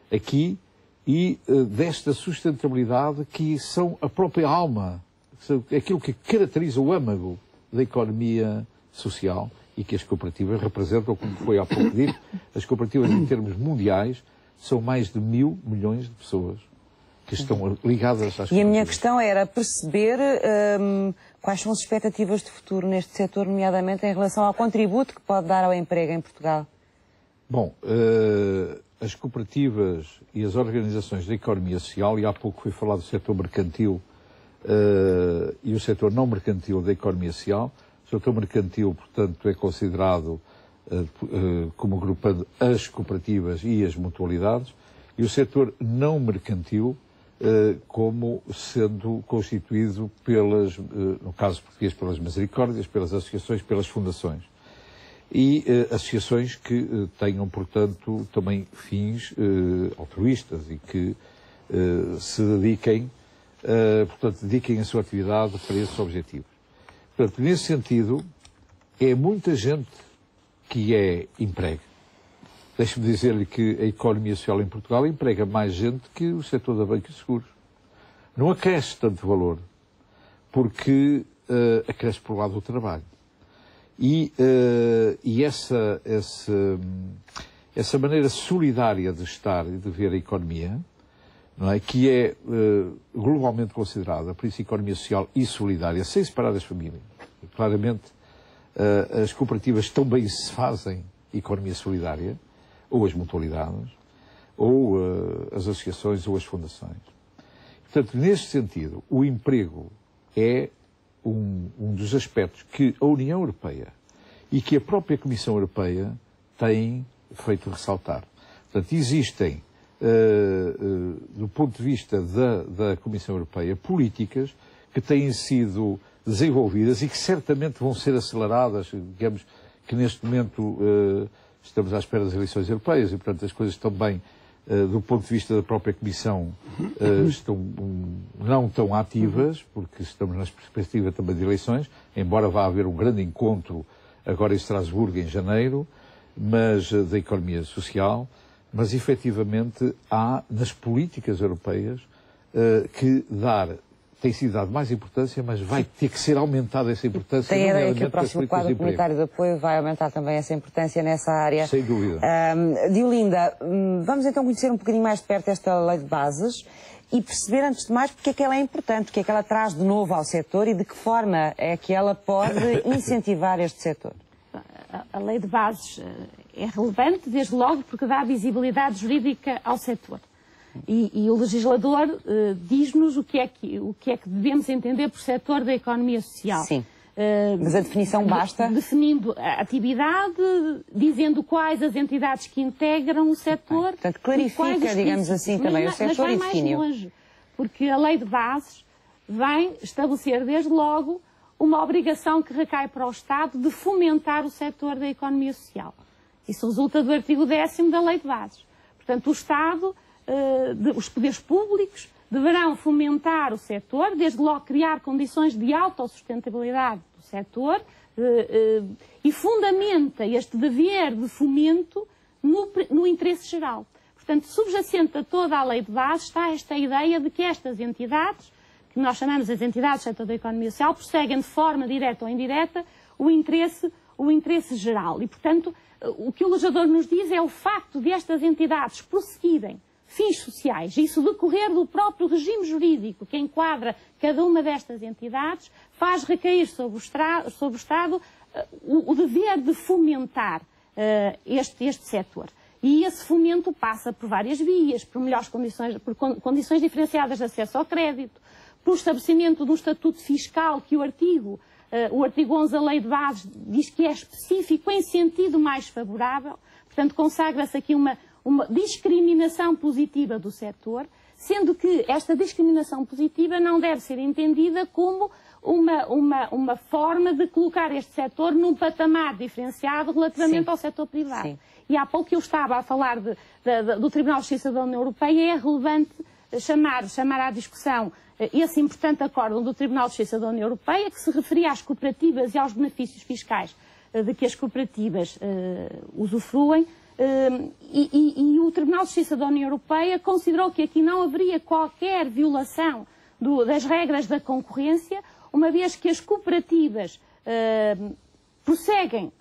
aqui e desta sustentabilidade que são a própria alma, aquilo que caracteriza o âmago da economia social e que as cooperativas representam, como foi há pouco dito, as cooperativas em termos mundiais são mais de 1.000 milhões de pessoas que estão ligadas às cooperativas. E a minha questão era perceber quais são as expectativas de futuro neste setor, nomeadamente em relação ao contributo que pode dar ao emprego em Portugal. Bom, as cooperativas e as organizações da economia social, e há pouco foi falado do setor mercantil e o setor não mercantil da economia social. O setor mercantil, portanto, é considerado como agrupando as cooperativas e as mutualidades, e o setor não mercantil como sendo constituído pelas, no caso português, pelas Misericórdias, pelas associações, pelas fundações. E associações que tenham, portanto, também fins altruístas e que se dediquem portanto, dediquem a sua atividade para esses objetivos. Portanto, nesse sentido, é muita gente que é emprega. Deixe-me dizer-lhe que a economia social em Portugal emprega mais gente que o setor da banca e seguros. Não acresce tanto valor, porque acresce por lado do trabalho. E essa maneira solidária de estar e de ver a economia, não é, que é globalmente considerada, por isso, economia social e solidária, sem separar as famílias. E, claramente, as cooperativas também se fazem economia solidária, ou as mutualidades, ou as associações ou as fundações. Portanto, neste sentido, o emprego é um dos aspectos que a União Europeia e que a própria Comissão Europeia tem feito ressaltar. Portanto, existem, do ponto de vista da Comissão Europeia, políticas que têm sido desenvolvidas e que certamente vão ser aceleradas, digamos que neste momento estamos à espera das eleições europeias e, portanto, as coisas também, do ponto de vista da própria Comissão, estão não tão ativas, porque estamos na perspectiva também de eleições, embora vá haver um grande encontro agora em Estrasburgo, em janeiro, mas da economia social, mas efetivamente há nas políticas europeias que tem sido dado mais importância, mas vai ter que ser aumentada essa importância. Tem a ideia que o próximo quadro comunitário de apoio vai aumentar também essa importância nessa área. Sem dúvida. Diolinda, vamos então conhecer um bocadinho mais de perto esta lei de bases e perceber, antes de mais, porque é que ela é importante, porque é que ela traz de novo ao setor e de que forma é que ela pode incentivar este setor. A lei de bases é relevante, desde logo, porque dá visibilidade jurídica ao setor. E o legislador diz-nos o que é que devemos entender por setor da economia social. Sim. Mas a definição basta? Definindo a atividade, dizendo quais as entidades que integram o setor. Portanto, clarifica, digamos assim, também o setor e define. Mais longe, porque a lei de bases vem estabelecer, desde logo, uma obrigação que recai para o Estado de fomentar o setor da economia social. Isso resulta do artigo 10º da lei de bases. Portanto, o Estado, os poderes públicos, deverão fomentar o setor, desde logo criar condições de autossustentabilidade do setor e fundamenta este dever de fomento no interesse geral. Portanto, subjacente a toda a lei de base está esta ideia de que estas entidades, que nós chamamos as entidades do setor da economia social, prosseguem de forma direta ou indireta o interesse geral. E, portanto, o que o legislador nos diz é o facto de estas entidades prosseguirem fins sociais, isso decorrer do próprio regime jurídico que enquadra cada uma destas entidades, faz recair sobre o Estado o dever de fomentar este setor. E esse fomento passa por várias vias, por melhores condições, por condições diferenciadas de acesso ao crédito, por estabelecimento de um estatuto fiscal que o artigo 11 da Lei de Bases diz que é específico em sentido mais favorável, portanto consagra-se aqui uma discriminação positiva do setor, sendo que esta discriminação positiva não deve ser entendida como uma forma de colocar este setor num patamar diferenciado relativamente ao setor privado. Sim. E há pouco eu estava a falar do Tribunal de Justiça da União Europeia, é relevante chamar à discussão esse importante acórdão do Tribunal de Justiça da União Europeia, que se referia às cooperativas e aos benefícios fiscais de que as cooperativas usufruem, e o Tribunal de Justiça da União Europeia considerou que aqui não haveria qualquer violação das regras da concorrência, uma vez que as cooperativas prosseguem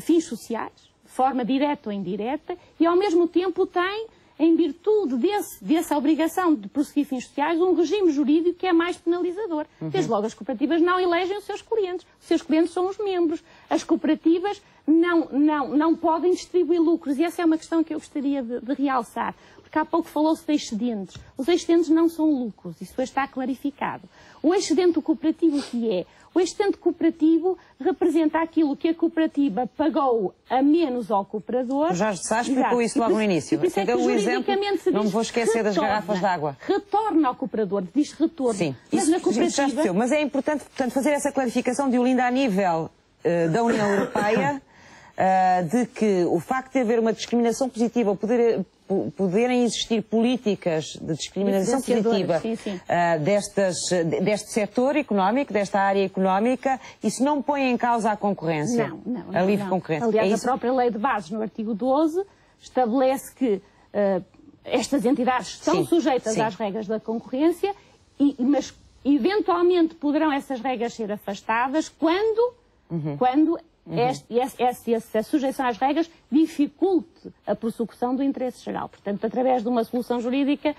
fins sociais, de forma direta ou indireta, e ao mesmo tempo têm, em virtude dessa obrigação de prosseguir fins sociais, um regime jurídico que é mais penalizador. Desde logo, as cooperativas não elegem os seus clientes. Os seus clientes são os membros. As cooperativas não podem distribuir lucros. E essa é uma questão que eu gostaria de realçar. Porque há pouco falou-se de excedentes. Os excedentes não são lucros. Isso está clarificado. O excedente cooperativo, o que é? O excedente cooperativo representa aquilo que a cooperativa pagou a menos ao cooperador. O Jorge Sá explicou isso logo no início. Você deu o exemplo, não me vou esquecer das garrafas de água. Retorna ao cooperador, diz retorno. Sim, mas na cooperativa... mas é importante, portanto, fazer essa clarificação, Diolinda, a nível da União Europeia, de que o facto de haver uma discriminação positiva, ou poderem existir políticas de discriminação positiva deste setor económico, desta área económica, isso não põe em causa a concorrência? Não. A livre concorrência. Aliás, a própria Lei de Bases, no artigo 12, estabelece que estas entidades estão sujeitas às regras da concorrência, mas eventualmente poderão essas regras ser afastadas quando essa sujeição às regras dificulte a prossecução do interesse geral. Portanto, através de uma solução jurídica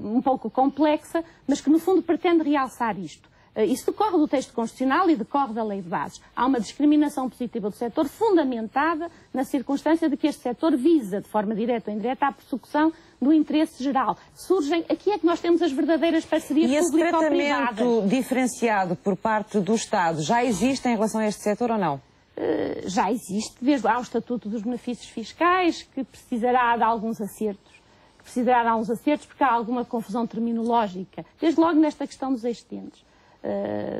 um pouco complexa, mas que no fundo pretende realçar isto. Isso decorre do texto constitucional e decorre da Lei de Bases. Há uma discriminação positiva do setor fundamentada na circunstância de que este setor visa, de forma direta ou indireta, a prossecução do interesse geral. Aqui é que nós temos as verdadeiras parcerias público-privadas. E esse tratamento diferenciado por parte do Estado já existe em relação a este setor ou não? Já existe, desde ao Estatuto dos Benefícios Fiscais, que precisará de alguns acertos. Porque há alguma confusão terminológica, desde logo nesta questão dos excedentes.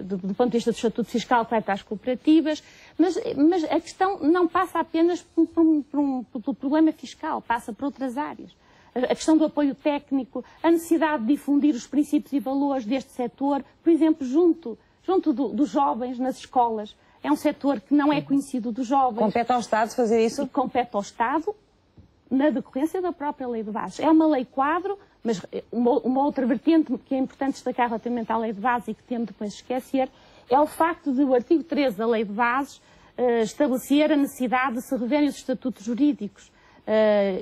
Do ponto de vista do Estatuto Fiscal que vai para as cooperativas, mas a questão não passa apenas pelo problema fiscal, passa por outras áreas. A questão do apoio técnico, a necessidade de difundir os princípios e valores deste setor, por exemplo, junto dos jovens nas escolas. É um setor que não é conhecido dos jovens. Compete ao Estado fazer isso? E compete ao Estado na decorrência da própria Lei de Bases. É uma lei quadro, mas uma outra vertente que é importante destacar relativamente à Lei de Bases e que temos depois de esquecer, é o facto de o artigo 13 da Lei de Bases estabelecer a necessidade de se reverem os estatutos jurídicos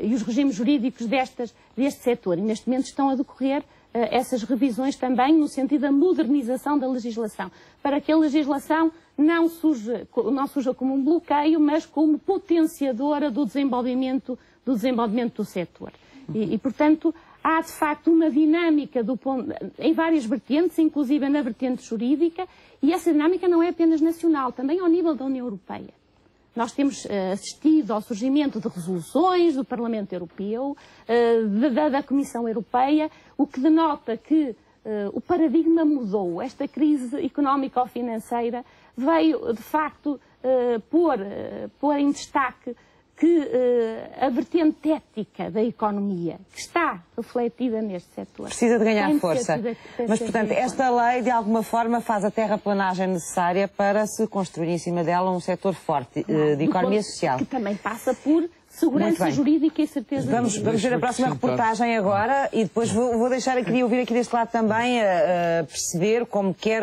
e os regimes jurídicos deste setor. E neste momento estão a decorrer essas revisões também no sentido da modernização da legislação, para que a legislação não surja como um bloqueio, mas como potenciadora do desenvolvimento do setor. E, portanto, há de facto uma dinâmica em várias vertentes, inclusive na vertente jurídica, e essa dinâmica não é apenas nacional, também ao nível da União Europeia. Nós temos assistido ao surgimento de resoluções do Parlamento Europeu, da Comissão Europeia, o que denota que o paradigma mudou. Esta crise económico-financeira veio, de facto, pôr em destaque que a vertente ética da economia, que está refletida neste setor, precisa de ganhar força. Mas, portanto, esta lei, de alguma forma, faz a terraplanagem necessária para se construir em cima dela um setor forte de economia social. Que também passa por segurança jurídica e certeza jurídica. Vamos ver a próxima reportagem agora e depois vou deixar queria ouvir aqui deste lado também perceber como quer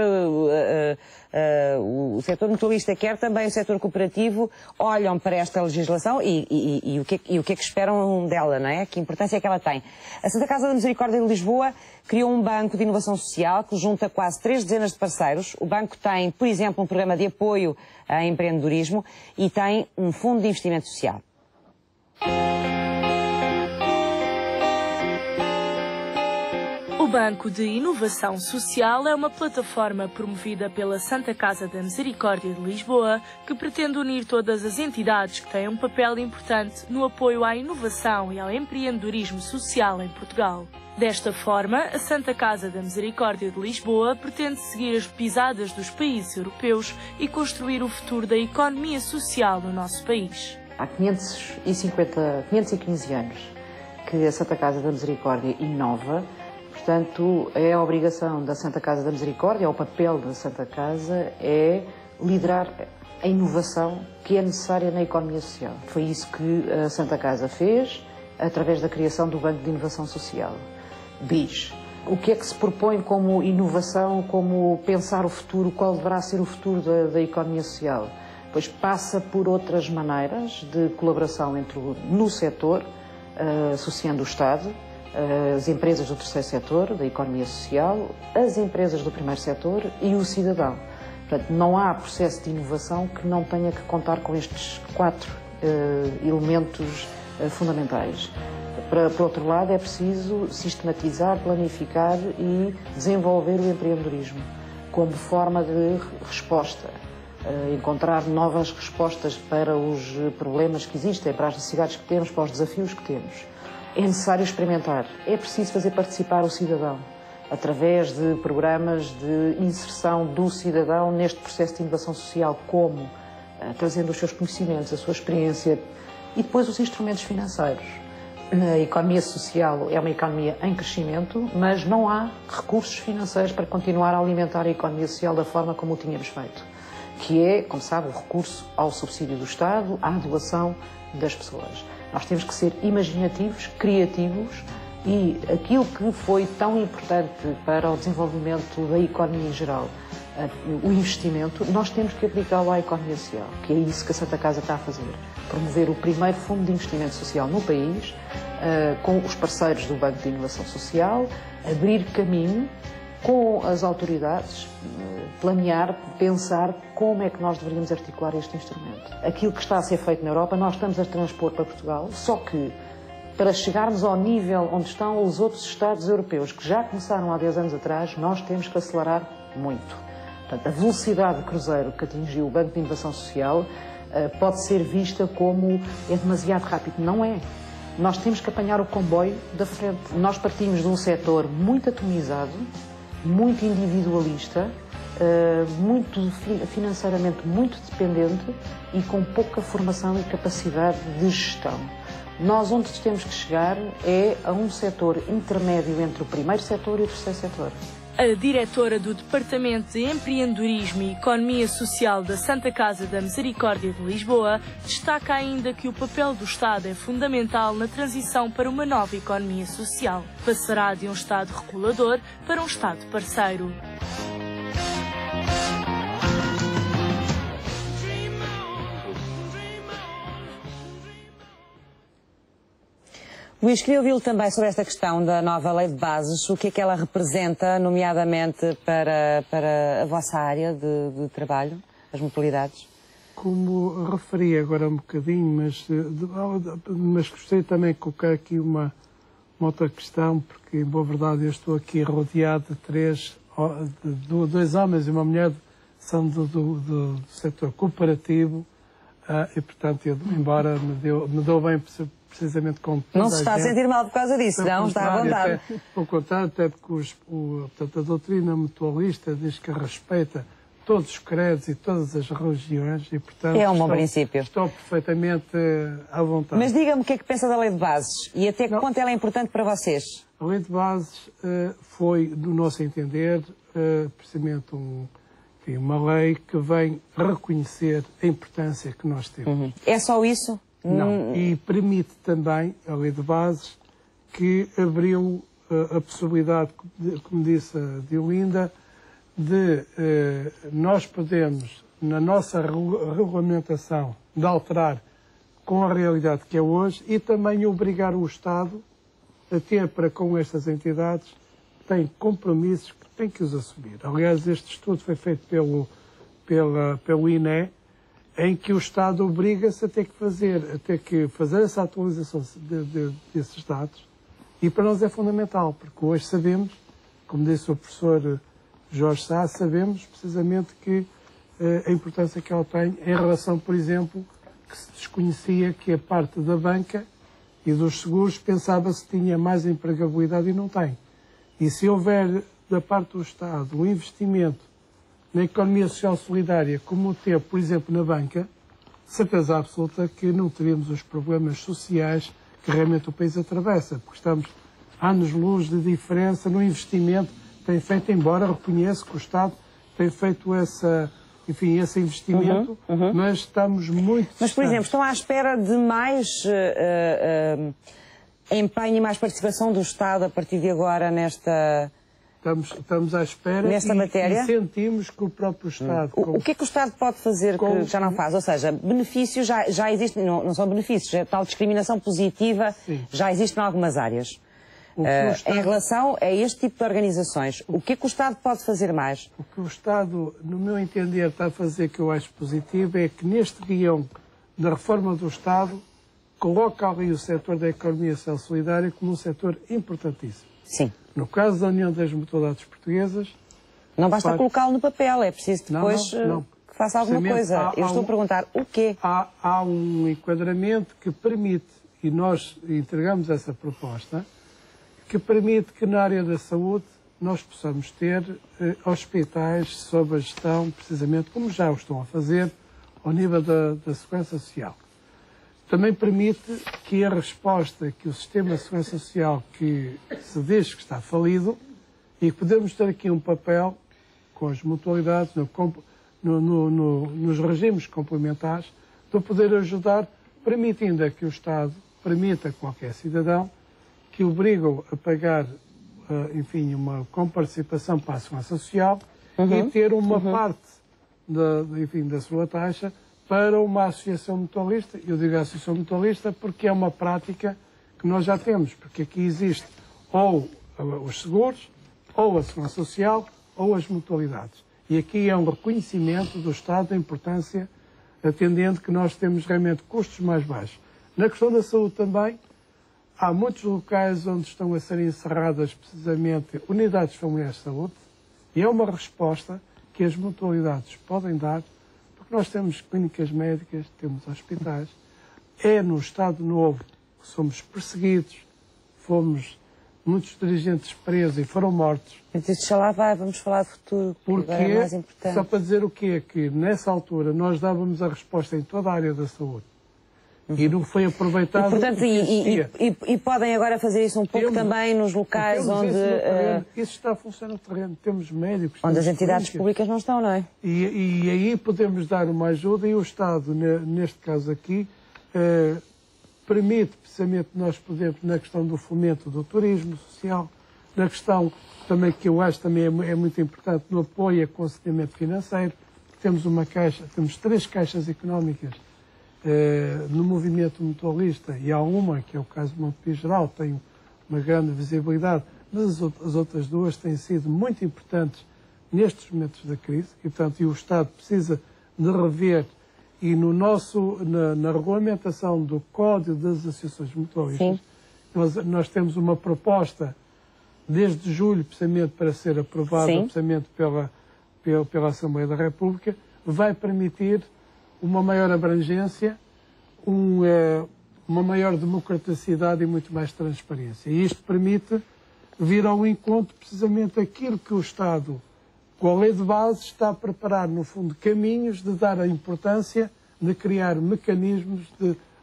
o setor mutualista, quer também o setor cooperativo, olham para esta legislação e o que é que esperam dela, não é? Que importância é que ela tem. A Santa Casa da Misericórdia de Lisboa criou um banco de inovação social que junta quase 3 dezenas de parceiros. O banco tem, por exemplo, um programa de apoio a empreendedorismo e tem um fundo de investimento social. O Banco de Inovação Social é uma plataforma promovida pela Santa Casa da Misericórdia de Lisboa que pretende unir todas as entidades que têm um papel importante no apoio à inovação e ao empreendedorismo social em Portugal. Desta forma, a Santa Casa da Misericórdia de Lisboa pretende seguir as pisadas dos países europeus e construir o futuro da economia social no nosso país. Há 515 anos que a Santa Casa da Misericórdia inova. Portanto, é a obrigação da Santa Casa da Misericórdia, o papel da Santa Casa é liderar a inovação que é necessária na economia social. Foi isso que a Santa Casa fez através da criação do Banco de Inovação Social, BIS. O que é que se propõe como inovação, como pensar o futuro, qual deverá ser o futuro da economia social? Pois passa por outras maneiras de colaboração no setor, associando o Estado, as empresas do terceiro setor, da economia social, as empresas do primeiro setor e o cidadão. Portanto, não há processo de inovação que não tenha que contar com estes 4 elementos fundamentais. Por outro lado, é preciso sistematizar, planificar e desenvolver o empreendedorismo como forma de resposta, encontrar novas respostas para os problemas que existem, para as necessidades que temos, para os desafios que temos. É necessário experimentar, é preciso fazer participar o cidadão, através de programas de inserção do cidadão neste processo de inovação social, como trazendo os seus conhecimentos, a sua experiência e depois os instrumentos financeiros, A economia social é uma economia em crescimento, mas não há recursos financeiros para continuar a alimentar a economia social da forma como o tínhamos feito, que é, como sabe, o recurso ao subsídio do Estado, à doação das pessoas. Nós temos que ser imaginativos, criativos, e aquilo que foi tão importante para o desenvolvimento da economia em geral, o investimento, nós temos que aplicá-lo à economia social, que é isso que a Santa Casa está a fazer. Promover o primeiro fundo de investimento social no país, com os parceiros do Banco de Inovação Social, abrir caminho com as autoridades, planear, pensar como é que nós deveríamos articular este instrumento. Aquilo que está a ser feito na Europa, nós estamos a transpor para Portugal, só que para chegarmos ao nível onde estão os outros Estados europeus, que já começaram há 10 anos atrás, nós temos que acelerar muito. Portanto, a velocidade de cruzeiro que atingiu o Banco de Inovação Social pode ser vista como é demasiado rápido. Não é. Nós temos que apanhar o comboio da frente. Nós partimos de um setor muito atomizado, muito individualista, financeiramente muito dependente e com pouca formação e capacidade de gestão. Nós onde temos que chegar é a um setor intermédio entre o primeiro setor e o terceiro setor. A diretora do Departamento de Empreendedorismo e Economia Social da Santa Casa da Misericórdia de Lisboa destaca ainda que o papel do Estado é fundamental na transição para uma nova economia social. Passará de um Estado regulador para um Estado parceiro. Luís, queria ouvi-lo também sobre esta questão da nova lei de bases, o que é que ela representa, nomeadamente para a vossa área de trabalho, as mutualidades? Como referi agora um bocadinho, mas gostaria também de colocar aqui uma outra questão, porque, em boa verdade, eu estou aqui rodeado de dois homens e uma mulher, são do setor cooperativo, e, portanto, embora me dou bem precisamente com não se está a sentir mal por causa disso, não? Está à vontade. Pelo contrário, até porque portanto, a doutrina mutualista diz que respeita todos os credos e todas as religiões e, portanto, é um bom princípio. Estou perfeitamente à vontade. Mas diga-me o que é que pensa da lei de bases e até que ponto ela é importante para vocês? A lei de bases foi, no nosso entender, precisamente uma lei que vem reconhecer a importância que nós temos. Uhum. É só isso? Não, e permite também, a lei de bases, que abriu a possibilidade, como disse a Diolinda, de nós podermos, na nossa regulamentação, de alterar com a realidade que é hoje e também obrigar o Estado a ter para com estas entidades, tem compromissos que tem que os assumir. Aliás, este estudo foi feito pelo INE, em que o Estado obriga-se a ter que fazer essa atualização desses dados, e para nós é fundamental, porque hoje sabemos, como disse o professor Jorge Sá, sabemos precisamente que a importância que ela tem em relação, por exemplo, que se desconhecia que a parte da banca e dos seguros pensava-se que tinha mais empregabilidade e não tem. E se houver da parte do Estado um investimento na economia social solidária, como teve, por exemplo, na banca, certeza absoluta que não teríamos os problemas sociais que realmente o país atravessa, porque estamos anos-luz de diferença no investimento que tem feito, embora reconheça que o Estado tem feito esse investimento, mas estamos muito distantes. Mas, por exemplo, estão à espera de mais empenho e mais participação do Estado a partir de agora nesta... Estamos à espera nesta matéria? E sentimos que o próprio Estado... O que é que o Estado pode fazer que já não faz? Ou seja, benefícios já existem, não são benefícios, tal discriminação positiva já existe em algumas áreas. Em relação a este tipo de organizações, o que é que o Estado pode fazer mais? O que o Estado, no meu entender, está a fazer que eu acho positivo é que neste guião da reforma do Estado coloca ali o setor da economia social solidária como um setor importantíssimo. Sim. No caso da União das Mutualidades Portuguesas... Não basta colocá-lo no papel, é preciso depois que faça alguma coisa. Eu estou a perguntar o quê? Há um enquadramento que permite, e nós entregamos essa proposta, que permite que na área da saúde nós possamos ter hospitais sob a gestão, precisamente como já o estão a fazer, ao nível da Segurança Social. também permite que a resposta que o sistema de segurança social que se diz que está falido, e que podemos ter aqui um papel com as mutualidades, nos regimes complementares, de poder ajudar, permitindo que o Estado permita a qualquer cidadão que obrigam a pagar, enfim, uma comparticipação para a segurança social e ter uma parte da sua taxa para uma associação mutualista. Eu digo associação mutualista porque é uma prática que nós já temos, porque aqui existe ou os seguros, ou a segurança social, ou as mutualidades. E aqui é um reconhecimento do Estado da importância, atendendo que nós temos realmente custos mais baixos. Na questão da saúde também, há muitos locais onde estão a ser encerradas precisamente unidades familiares de saúde, e é uma resposta que as mutualidades podem dar, porque nós temos clínicas médicas, temos hospitais. É no Estado Novo que somos perseguidos, fomos muitos dirigentes presos e foram mortos. Mas isto já lá vai, vamos falar de futuro, porque é mais importante. Só para dizer o quê? Que nessa altura nós dávamos a resposta em toda a área da saúde. E não foi aproveitado. E, portanto, e podem agora fazer isso um pouco também nos locais onde... Isso está a funcionar no terreno. Temos médicos. Onde as entidades públicas não estão, não é? E aí podemos dar uma ajuda e o Estado, neste caso aqui, permite precisamente nós podermos, na questão do fomento do turismo social, na questão também que eu acho também é muito importante, no apoio e aconselhamento financeiro. Temos uma caixa, temos 3 caixas económicas no movimento mutualista, e há uma, que é o caso do Montepio Geral, tem uma grande visibilidade, mas as outras 2 têm sido muito importantes nestes momentos da crise, e portanto o Estado precisa de rever, e na regulamentação do Código das Associações Mutualistas, nós temos uma proposta desde julho, precisamente para ser aprovada precisamente pela Assembleia da República, vai permitir uma maior abrangência, uma maior democraticidade e muito mais transparência. E isto permite vir ao encontro precisamente aquilo que o Estado, com a lei de base, está a preparar, no fundo, caminhos de dar a importância de criar mecanismos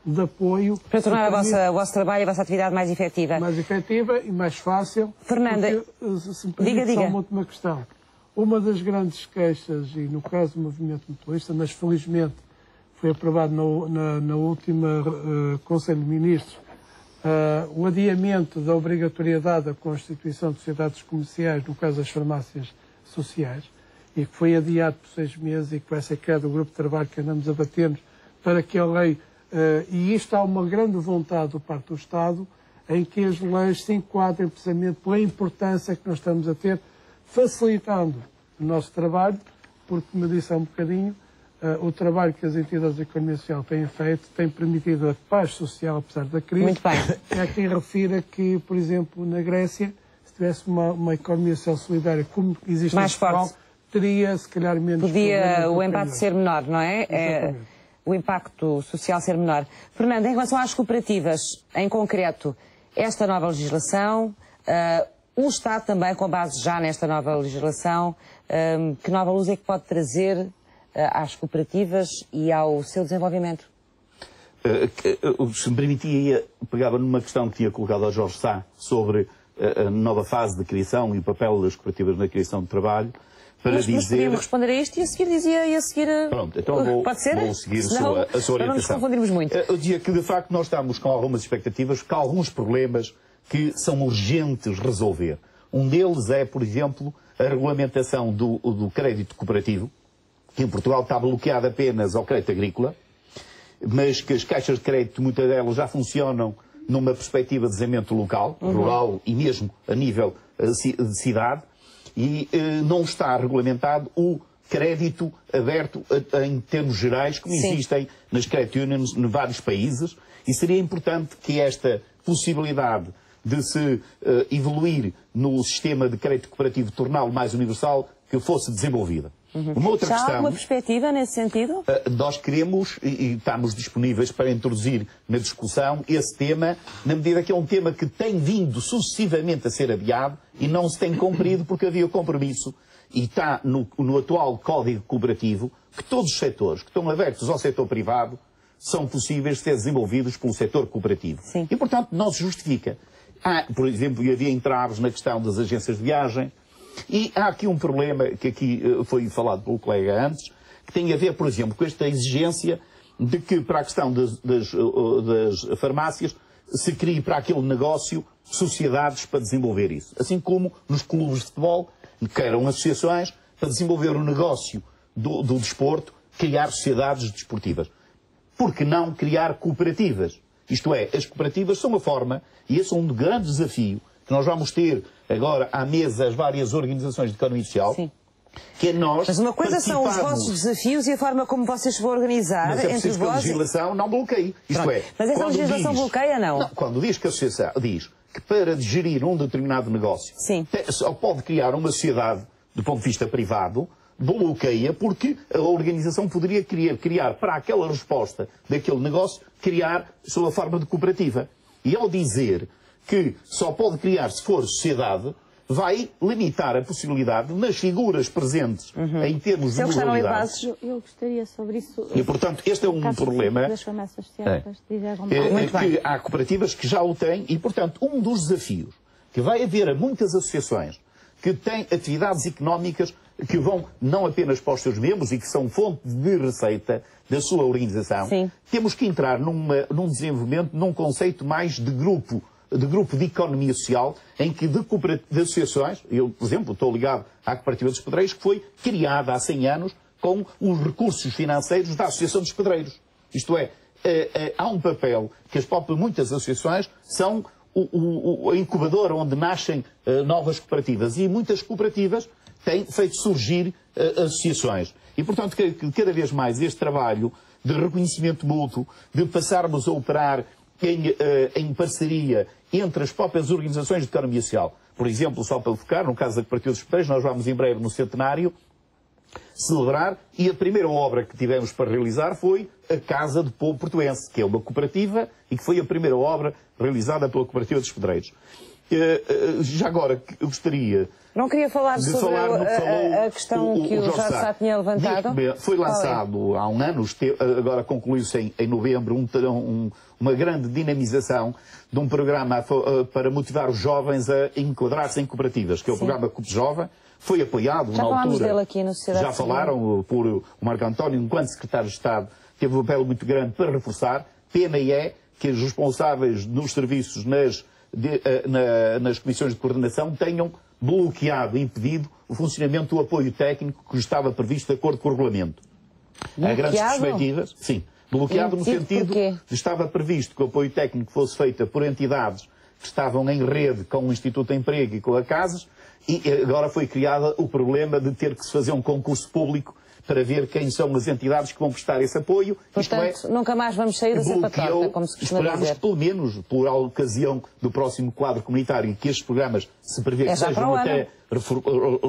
de apoio. Para tornar o vosso trabalho e a vossa atividade mais efetiva. Mais efetiva e mais fácil. Fernanda, porque, se me permite, só uma última questão. Uma das grandes queixas, e no caso do movimento mutualista, mas felizmente foi aprovado na última Conselho de Ministros, o adiamento da obrigatoriedade da constituição de sociedades comerciais, no caso das farmácias sociais, e que foi adiado por 6 meses e que vai ser criado o grupo de trabalho que andamos a bater para que a lei... e isto há uma grande vontade do parte do Estado em que as leis se enquadrem precisamente pela importância que nós estamos a ter, facilitando o nosso trabalho, porque, como eu disse há um bocadinho, o trabalho que as entidades da economia social têm feito tem permitido a paz social, apesar da crise. Muito bem. Há quem refira que, por exemplo, na Grécia, se tivesse uma economia social solidária como existe mais em Portugal, forte, teria, se calhar, menos... Podia o impacto ser menor, não é? O impacto social ser menor. Fernando, em relação às cooperativas, em concreto, esta nova legislação, o Estado também, com base já nesta nova legislação, que nova luz é que pode trazer às cooperativas e ao seu desenvolvimento? Se me permitia, pegava numa questão que tinha colocado ao Jorge Sá sobre a nova fase de criação e o papel das cooperativas na criação de trabalho, para dizer... Mas podíamos responder a isto e a seguir dizia... Pronto, então vou seguir a sua orientação. Para não nos confundirmos muito. Eu dizia que, de facto, nós estamos com algumas expectativas, com alguns problemas que são urgentes resolver. Um deles é, por exemplo, a regulamentação do crédito cooperativo, que em Portugal está bloqueado apenas ao crédito agrícola, mas que as caixas de crédito, muitas delas já funcionam numa perspectiva de desenvolvimento local, rural e mesmo a nível de cidade, e não está regulamentado o crédito aberto em termos gerais, como existem nas credit unions em vários países, e seria importante que esta possibilidade de se evoluir no sistema de crédito cooperativo, torná-lo mais universal, que fosse desenvolvida. Uma outra questão, há alguma perspectiva nesse sentido? Nós queremos e estamos disponíveis para introduzir na discussão esse tema, na medida que é um tema que tem vindo sucessivamente a ser adiado e não se tem cumprido porque havia compromisso, e está no atual Código Cooperativo, que todos os setores que estão abertos ao setor privado são possíveis de ser desenvolvidos pelo setor cooperativo. Sim. E, portanto, não se justifica. Há, por exemplo, havia entraves na questão das agências de viagem, e há aqui um problema que aqui foi falado pelo colega antes, que tem a ver, por exemplo, com esta exigência de que, para a questão das farmácias, se crie para aquele negócio sociedades para desenvolver isso. Assim como nos clubes de futebol, queiram associações para desenvolver o negócio do desporto, criar sociedades desportivas. Por que não criar cooperativas? Isto é, as cooperativas são uma forma, e esse é um grande desafio, que nós vamos ter agora à mesa as várias organizações de economia social. Sim. Que é nós. Mas uma coisa são os vossos desafios e a forma como vocês se vão organizar. Mas é preciso que a legislação não bloqueie. Isto é, mas essa legislação bloqueia, não? Quando diz que a associação diz que para gerir um determinado negócio só pode criar uma sociedade do ponto de vista privado, bloqueia porque a organização poderia criar para aquela resposta daquele negócio, criar sob a forma de cooperativa. E ao dizer que só pode criar se for sociedade, vai limitar a possibilidade nas figuras presentes em termos de modalidades. Eu gostaria sobre isso. E, portanto, este é um problema. Que há cooperativas que já o têm e, portanto, um dos desafios que vai haver a muitas associações que têm atividades económicas que vão não apenas para os seus membros e que são fonte de receita da sua organização, temos que entrar num desenvolvimento, num conceito mais de grupo de economia social, em que de associações, eu, por exemplo, estou ligado à Cooperativa dos Pedreiros, que foi criada há 100 anos com os recursos financeiros da Associação dos Pedreiros. Isto é, há um papel que muitas associações são a incubadora onde nascem novas cooperativas, e muitas cooperativas têm feito surgir associações. E, portanto, cada vez mais este trabalho de reconhecimento mútuo, de passarmos a operar em parceria entre as próprias organizações de economia social. Por exemplo, só para focar, no caso da Cooperativa dos Pedreiros, nós vamos em breve no centenário celebrar, e a primeira obra que tivemos para realizar foi a Casa do Povo Portuense, que é uma cooperativa e que foi a primeira obra realizada pela Cooperativa dos Pedreiros. Já agora, eu gostaria... Não queria falar sobre a questão que o Jorge Sá tinha levantado? Foi lançado há um ano, agora concluiu-se em novembro, uma grande dinamização de um programa para motivar os jovens a enquadrar-se em cooperativas, que é o programa Coop Jovem. Foi apoiado na altura. Dele aqui na Sociedade Já falaram por o Marco António, enquanto Secretário de Estado, teve um papel muito grande para reforçar. Pena é que os responsáveis nos serviços, nas comissões de coordenação, tenham bloqueado e impedido o funcionamento do apoio técnico que estava previsto de acordo com o regulamento. Há grandes perspectivas. Sim. Bloqueado no sentido de que estava previsto que o apoio técnico fosse feito por entidades que estavam em rede com o Instituto de Emprego e com a CASES, e agora foi criado o problema de ter que se fazer um concurso público para ver quem são as entidades que vão prestar esse apoio. Portanto, nunca mais vamos sair dessa patota, como se costuma dizer. Esperamos, pelo menos, por ocasião do próximo quadro comunitário, em que estes programas se prevê que sejam até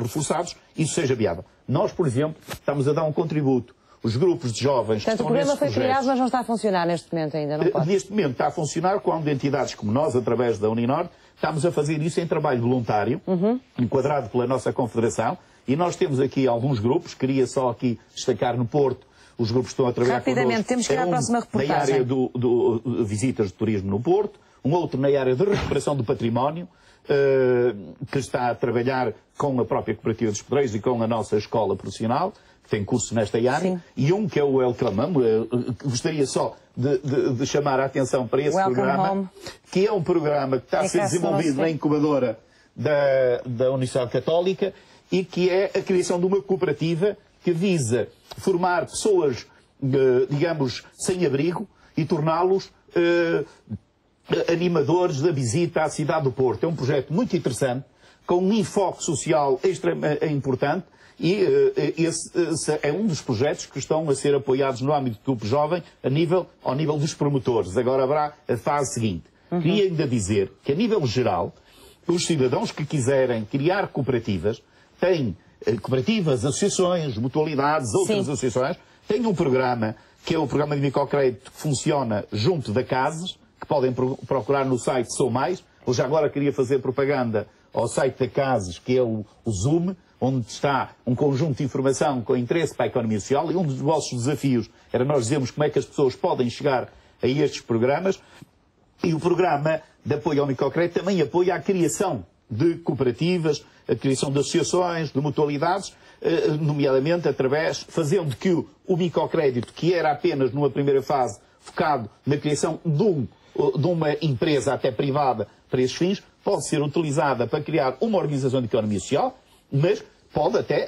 reforçados, isso seja viável. Nós, por exemplo, estamos a dar um contributo. Os grupos de jovens que estão nesses projetos... Portanto, o programa foi criado, mas não está a funcionar neste momento ainda, não pode? Neste momento está a funcionar quando entidades como nós, através da Uninor, estamos a fazer isso em trabalho voluntário, enquadrado pela nossa Confederação, e nós temos aqui alguns grupos, queria só aqui destacar no Porto, os grupos que estão a trabalhar rapidamente, temos que ir à próxima reportagem. Na área do visitas de turismo no Porto, um outro na área de recuperação do património, que está a trabalhar com a própria Cooperativa dos Pedreiros e com a nossa escola profissional, que tem curso nesta área, e um que é o Welcome Home, gostaria só de chamar a atenção para esse programa, que é um programa que está a ser desenvolvido na incubadora da Universidade Católica, e que é a criação de uma cooperativa que visa formar pessoas, digamos, sem abrigo e torná-los animadores da visita à cidade do Porto. É um projeto muito interessante, com um enfoque social extremamente importante, e esse é um dos projetos que estão a ser apoiados no âmbito do Grupo Jovem ao nível dos promotores. Agora haverá a fase seguinte. Queria ainda dizer que, a nível geral, os cidadãos que quiserem criar cooperativas, têm cooperativas, associações, mutualidades, outras associações, têm um programa, que é o programa de microcrédito, que funciona junto da CASES, que podem procurar no site Sou Mais. Eu já agora queria fazer propaganda ao site da CASES, que é o Zoom. onde está um conjunto de informação com interesse para a economia social, e um dos vossos desafios era nós dizermos como é que as pessoas podem chegar a estes programas. E o programa de apoio ao microcrédito também apoia a criação de cooperativas, a criação de associações, de mutualidades, nomeadamente fazendo que o microcrédito, que era apenas numa primeira fase focado na criação de uma empresa até privada para esses fins, pode ser utilizada para criar uma organização de economia social, mas pode até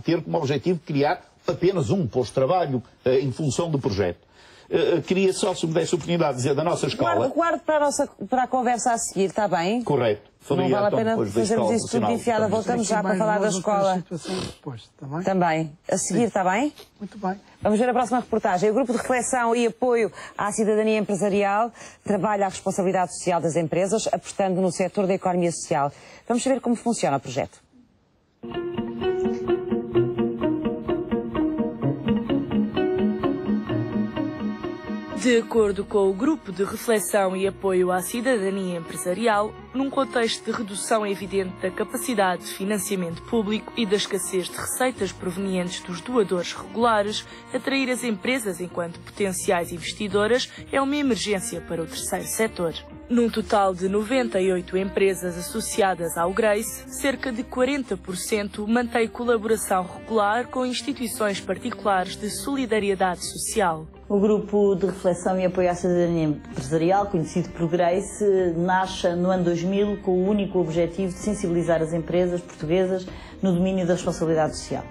ter como objetivo criar apenas um posto de trabalho em função do projeto. Queria só, se me desse a oportunidade de dizer da nossa escola... Guardo para a conversa a seguir, está bem? Correto. Não vale a pena fazermos isso tudo enfiada. Voltamos já para falar da escola. Depois, também? Também. A seguir, está bem? Muito bem. Vamos ver a próxima reportagem. O Grupo de Reflexão e Apoio à Cidadania Empresarial trabalha a responsabilidade social das empresas, apostando no setor da economia social. Vamos saber como funciona o projeto. De acordo com o Grupo de Reflexão e Apoio à Cidadania Empresarial, num contexto de redução evidente da capacidade de financiamento público e da escassez de receitas provenientes dos doadores regulares, atrair as empresas enquanto potenciais investidoras é uma emergência para o terceiro setor. Num total de 98 empresas associadas ao GRACE, cerca de 40% mantém colaboração regular com instituições particulares de solidariedade social. O Grupo de Reflexão e Apoio à Cidadania Empresarial, conhecido por GRACE, nasce no ano 2000 com o único objetivo de sensibilizar as empresas portuguesas no domínio da responsabilidade social.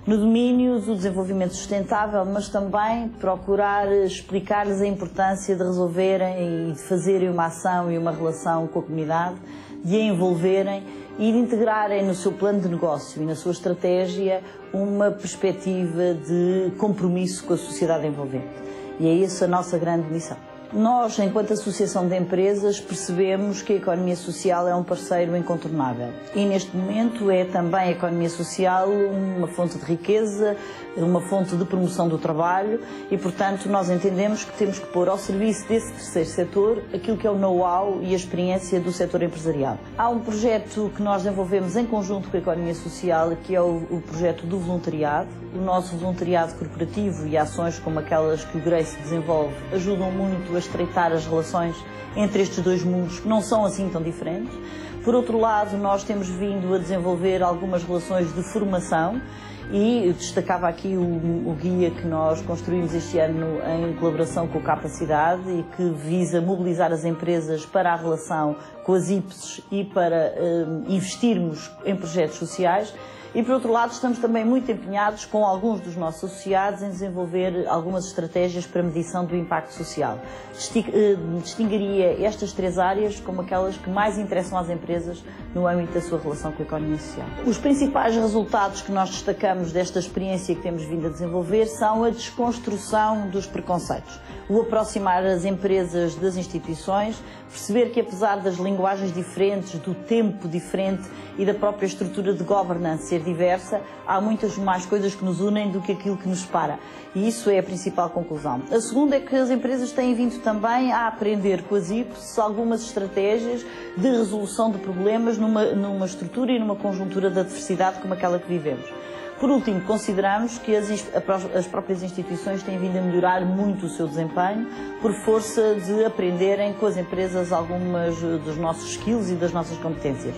No domínio do desenvolvimento sustentável, mas também procurar explicar-lhes a importância de resolverem e de fazerem uma ação e uma relação com a comunidade, de a envolverem e de integrarem no seu plano de negócio e na sua estratégia uma perspectiva de compromisso com a sociedade envolvente. E é essa a nossa grande missão. Nós, enquanto Associação de Empresas, percebemos que a economia social é um parceiro incontornável. E neste momento é também a economia social uma fonte de riqueza, uma fonte de promoção do trabalho e, portanto, nós entendemos que temos que pôr ao serviço desse terceiro setor aquilo que é o know-how e a experiência do setor empresarial. Há um projeto que nós desenvolvemos em conjunto com a economia social, que é o projeto do voluntariado. O nosso voluntariado corporativo e ações como aquelas que o GRACE desenvolve ajudam muito a estreitar as relações entre estes dois mundos, que não são assim tão diferentes. Por outro lado, nós temos vindo a desenvolver algumas relações de formação e destacava aqui o guia que nós construímos este ano em colaboração com o Capacidade e que visa mobilizar as empresas para a relação com as IPSs e para investirmos em projetos sociais. E, por outro lado, estamos também muito empenhados com alguns dos nossos associados em desenvolver algumas estratégias para medição do impacto social. Distinguiria estas três áreas como aquelas que mais interessam às empresas no âmbito da sua relação com a economia social. Os principais resultados que nós destacamos desta experiência que temos vindo a desenvolver são a desconstrução dos preconceitos, o aproximar as empresas das instituições, perceber que apesar das linguagens diferentes, do tempo diferente e da própria estrutura de governance ser diversa, há muitas mais coisas que nos unem do que aquilo que nos separa. E isso é a principal conclusão. A segunda é que as empresas têm vindo também a aprender com as IPSs algumas estratégias de resolução de problemas numa estrutura e numa conjuntura de adversidade como aquela que vivemos. Por último, consideramos que as próprias instituições têm vindo a melhorar muito o seu desempenho por força de aprenderem com as empresas algumas dos nossos skills e das nossas competências.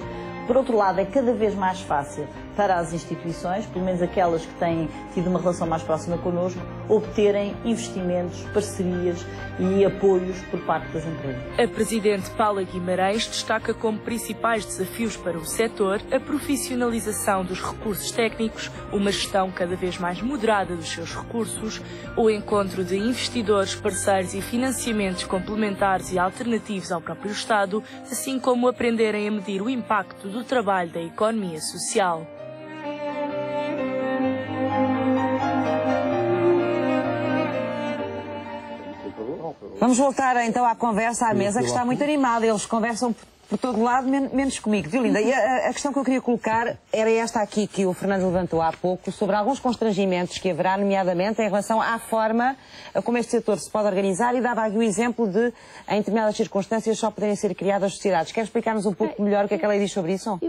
Por outro lado, é cada vez mais fácil para as instituições, pelo menos aquelas que têm tido uma relação mais próxima connosco, obterem investimentos, parcerias e apoios por parte das empresas. A Presidente Paula Guimarães destaca como principais desafios para o setor a profissionalização dos recursos técnicos, uma gestão cada vez mais moderada dos seus recursos, o encontro de investidores, parceiros e financiamentos complementares e alternativos ao próprio Estado, assim como aprenderem a medir o impacto do trabalho da economia social. Vamos voltar então à conversa à mesa, que está muito animada. Eles conversam por todo lado, menos comigo. Violinda, e a questão que eu queria colocar era esta aqui que o Fernando levantou há pouco, sobre alguns constrangimentos que haverá, nomeadamente em relação à forma como este setor se pode organizar, e dava aqui o exemplo de, em determinadas circunstâncias, só poderem ser criadas sociedades. Quer explicar-nos um pouco melhor o que é que ela diz sobre isso?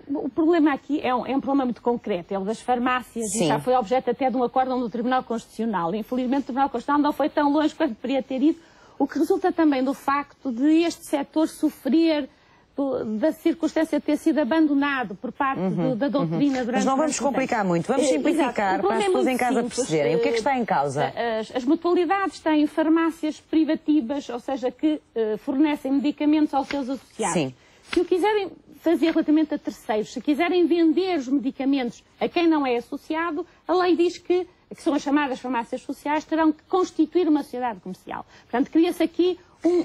O problema aqui é um problema muito concreto, é o das farmácias, e já foi objeto até de um acórdão do Tribunal Constitucional. Infelizmente, o Tribunal Constitucional não foi tão longe quanto deveria ter ido, o que resulta também do facto de este setor sofrer da circunstância de ter sido abandonado por parte da doutrina durante... Mas não vamos complicar muito, vamos simplificar para as pessoas em casa perceberem. O que é que está em causa? As mutualidades têm farmácias privativas, ou seja, que fornecem medicamentos aos seus associados. Sim. Se o quiserem fazer relativamente a terceiros, se quiserem vender os medicamentos a quem não é associado, a lei diz que são as chamadas farmácias sociais, terão que constituir uma sociedade comercial. Portanto, cria-se aqui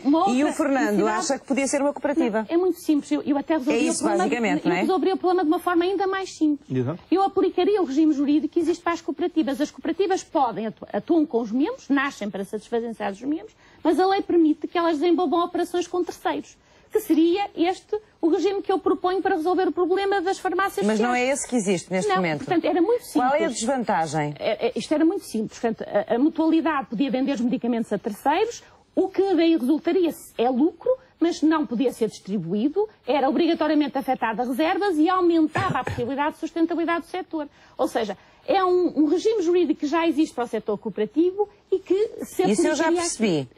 uma outra... E o Fernando acha que podia ser uma cooperativa? Não, é muito simples. Eu até resolveria o problema, basicamente, não é? Eu resolveria o problema de uma forma ainda mais simples. Eu aplicaria o regime jurídico que existe para as cooperativas. As cooperativas atuam com os membros, nascem para satisfazer as necessidades dos membros, mas a lei permite que elas desenvolvam operações com terceiros, que seria o regime que eu proponho para resolver o problema das farmácias Mas sociais. não é esse que existe neste momento. Portanto, era muito simples. Qual é a desvantagem? Isto era muito simples. Portanto, a mutualidade podia vender os medicamentos a terceiros, o que daí resultaria é lucro, mas não podia ser distribuído, era obrigatoriamente afetado a reservas e aumentava a possibilidade de sustentabilidade do setor. Ou seja, é um regime jurídico que já existe para o setor cooperativo e que se aplicaria... Isso eu já percebi.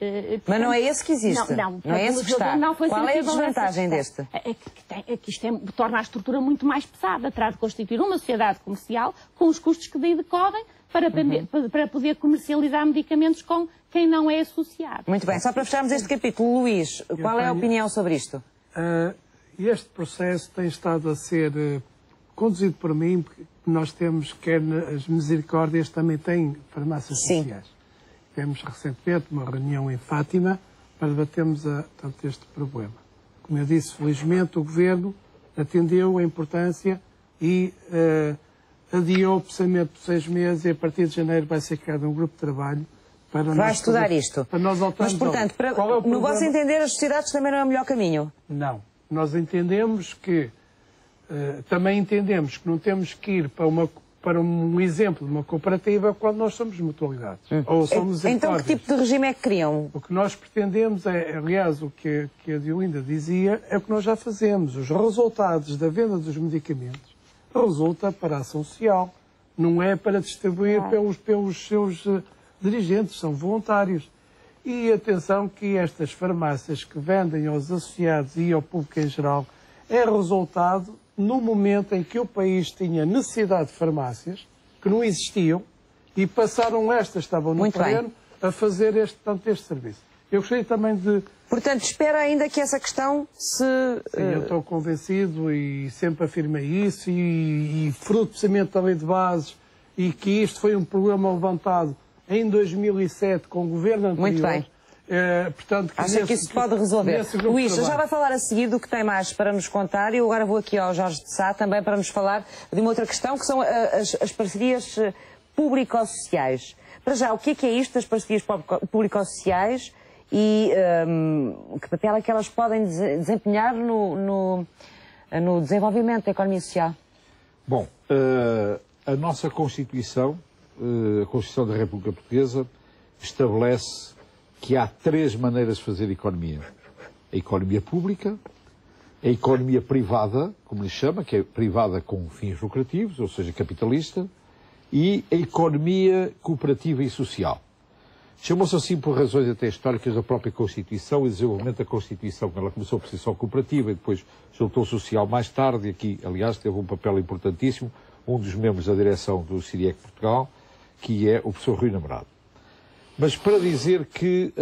Mas não é esse que existe. Não é esse que está. Qual é a desvantagem deste? É que isto torna a estrutura muito mais pesada. Terá de constituir uma sociedade comercial com os custos que daí decorrem para poder comercializar medicamentos com quem não é associado. Muito bem. Só para fecharmos este capítulo, Luís, qual é a opinião sobre isto? Este processo tem estado a ser conduzido por mim, porque nós temos, quer as misericórdias, também têm farmácias sociais. Tivemos recentemente uma reunião em Fátima para debatermos este problema. Como eu disse, felizmente o Governo atendeu a importância e adiou o processamento por 6 meses, e a partir de janeiro vai ser criado um grupo de trabalho para vai estudar isto. Para nós mas, portanto, no vosso entender, as sociedades também não é o melhor caminho? Não. Nós entendemos que também entendemos que não temos que ir para um exemplo de uma cooperativa quando nós somos mutualidades. Ou somos então, que tipo de regime é que criam? O que nós pretendemos aliás, o que a Diolinda dizia, é o que nós já fazemos. Os resultados da venda dos medicamentos resulta para a ação social. Não é para distribuir pelos seus dirigentes, são voluntários. E atenção que estas farmácias que vendem aos associados e ao público em geral é resultado no momento em que o país tinha necessidade de farmácias, que não existiam, e passaram estavam no terreno a fazer este serviço. Eu gostaria também de... Portanto, espera ainda que essa questão se... Sim, eu estou convencido e sempre afirmei isso, e fruto do processamento da lei de bases, e que isto foi um problema levantado em 2007 com o governo anterior. Muito bem. Portanto, acha que isso se pode resolver? Luís, já vai falar a seguir do que tem mais para nos contar, e eu agora vou aqui ao Jorge de Sá também para nos falar de uma outra questão, que são as parcerias público-sociais. Para já, o que é isto das parcerias público-sociais e que papel é que elas podem desempenhar no desenvolvimento da economia social? Bom, a nossa Constituição, a Constituição da República Portuguesa, estabelece que há 3 maneiras de fazer economia. A economia pública, a economia privada, como lhe chama, que é privada com fins lucrativos, ou seja, capitalista, e a economia cooperativa e social. Chamou-se assim por razões até históricas da própria Constituição e desenvolvimento da Constituição. Ela começou por si só cooperativa e depois juntou social mais tarde, e aqui, aliás, teve um papel importantíssimo um dos membros da direção do CIRIEC Portugal, que é o professor Rui Namorado. Mas para dizer que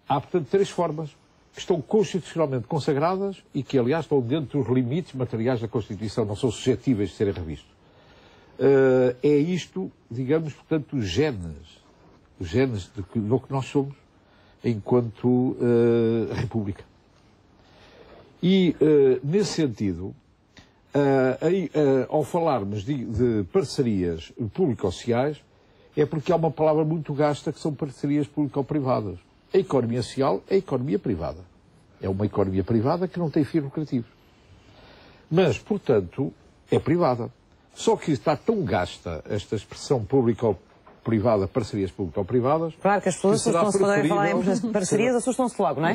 há, portanto, 3 formas que estão constitucionalmente consagradas e que, aliás, estão dentro dos limites materiais da Constituição, não são suscetíveis de serem revistos. É isto, digamos, portanto, os genes do que nós somos enquanto República. E, nesse sentido, ao falarmos de parcerias público-sociais, é porque há uma palavra muito gasta que são parcerias público-privadas. A economia social é a economia privada. É uma economia privada que não tem fins lucrativos. Mas, portanto, é privada. Só que está tão gasta esta expressão público-privada, parcerias público-privadas... Claro que as pessoas assustam-se quando falar em parcerias, assustam-se logo, não é?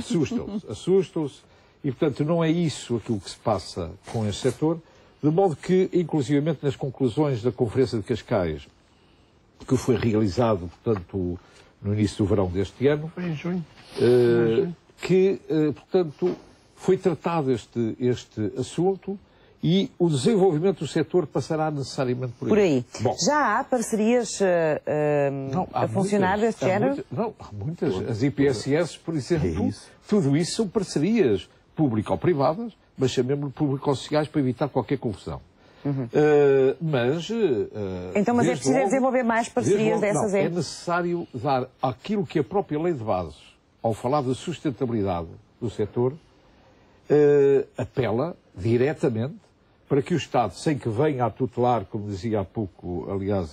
Assustam-se. E, portanto, não é isso aquilo que se passa com este setor, de modo que, inclusivamente nas conclusões da Conferência de Cascais, que foi realizado, portanto, no início do verão deste ano, foi em junho, portanto, foi tratado este assunto e o desenvolvimento do setor passará necessariamente por aí. Bom, já há parcerias a funcionar deste género? Há muitas. As IPSS, por exemplo, tudo isso são parcerias público-privadas, mas chamemos-lhe público-sociais para evitar qualquer confusão. Mas é preciso desenvolver mais parcerias dessas? É necessário dar aquilo que a própria lei de bases, ao falar da sustentabilidade do setor, apela diretamente para que o Estado, sem que venha a tutelar, como dizia há pouco, aliás,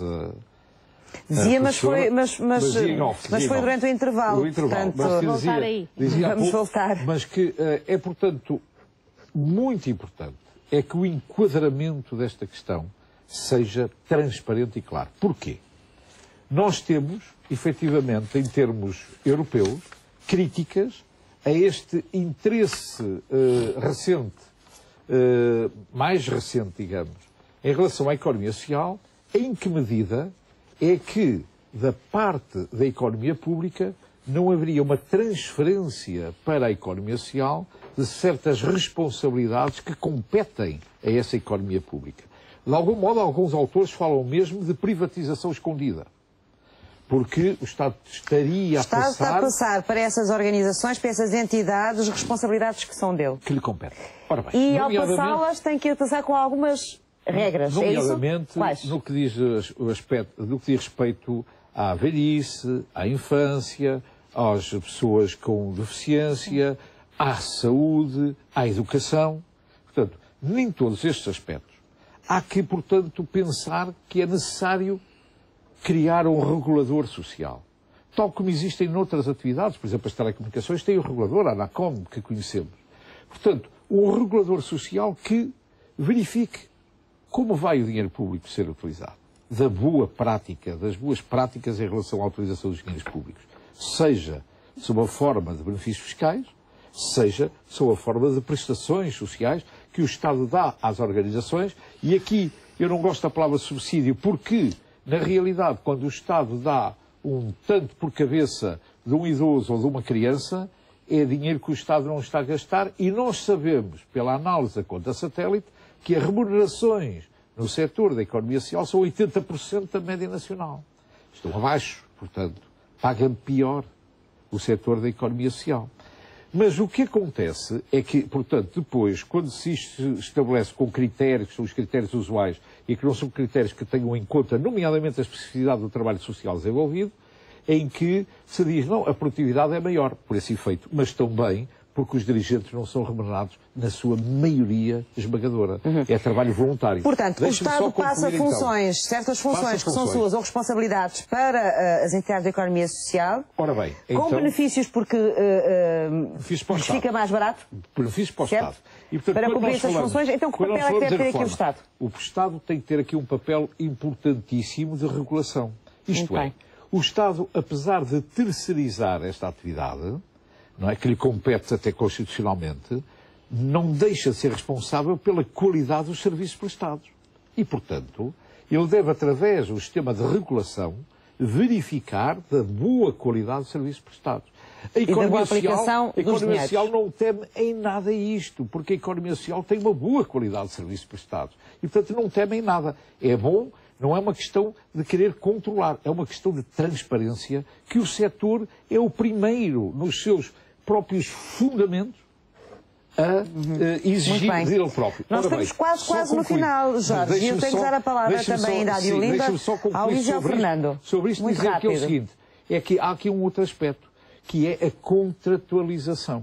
dizia, mas foi durante o intervalo. Portanto, vamos voltar. Mas que é, portanto, muito importante é que o enquadramento desta questão seja transparente e claro. Porquê? Nós temos, efetivamente, em termos europeus, críticas a este interesse recente, mais recente, digamos, em relação à economia social, em que medida é que, da parte da economia pública, não haveria uma transferência para a economia social de certas responsabilidades que competem a essa economia pública. De algum modo, alguns autores falam mesmo de privatização escondida. Porque o Estado estaria a passar... está a passar para essas organizações, para essas entidades, responsabilidades que são dele. Que lhe competem. Ora bem, e ao passá-las tem que passar com algumas regras, nomeadamente, é isso? No que diz respeito à velhice, à infância, às pessoas com deficiência, à saúde, à educação. Portanto, nem todos estes aspectos. Há que, portanto, pensar que é necessário criar um regulador social. Tal como existem noutras atividades, por exemplo, as telecomunicações têm o regulador, a ANACOM, que conhecemos. Portanto, um regulador social que verifique como vai o dinheiro público ser utilizado. Da boa prática, das boas práticas em relação à utilização dos dinheiros públicos. Seja sob a forma de benefícios fiscais, seja sob a forma de prestações sociais que o Estado dá às organizações. E aqui eu não gosto da palavra subsídio porque, na realidade, quando o Estado dá um tanto por cabeça de um idoso ou de uma criança, é dinheiro que o Estado não está a gastar e nós sabemos, pela análise da conta satélite, que as remunerações no setor da economia social são 80% da média nacional. Estão abaixo, portanto, pagam pior o setor da economia social. Mas o que acontece é que, portanto, depois, quando se estabelece com critérios, que são os critérios usuais, e que não são critérios que tenham em conta, nomeadamente, a especificidade do trabalho social desenvolvido, em que se diz, não, a produtividade é maior, por esse efeito, mas também porque os dirigentes não são remunerados, na sua maioria esmagadora. É trabalho voluntário. Portanto, o Estado passa funções, então, certas funções que são suas ou responsabilidades para as entidades da economia social. Ora bem, com benefícios porque fica mais barato. Benefícios para o Estado. E, portanto, para cumprir essas funções, então que papel é que deve ter aqui o Estado? O Estado tem que ter aqui um papel importantíssimo de regulação. Isto é, o Estado, apesar de terceirizar esta atividade, não é, que lhe compete até constitucionalmente, não deixa de ser responsável pela qualidade dos serviços prestados. E, portanto, ele deve, através do sistema de regulação, verificar da boa qualidade dos serviços prestados. A economia social não teme em nada isto, porque a economia social tem uma boa qualidade de serviços prestados. E, portanto, não teme em nada. É bom, não é uma questão de querer controlar, é uma questão de transparência, que o setor é o primeiro, nos seus próprios fundamentos, a exigir dele próprio. Nós estamos quase no final, Jorge, e eu tenho que dar a palavra também ainda à Diolinda, ao Luís e ao Fernando. Sobre isto dizer que é o seguinte, é que há aqui um outro aspecto, que é a contratualização.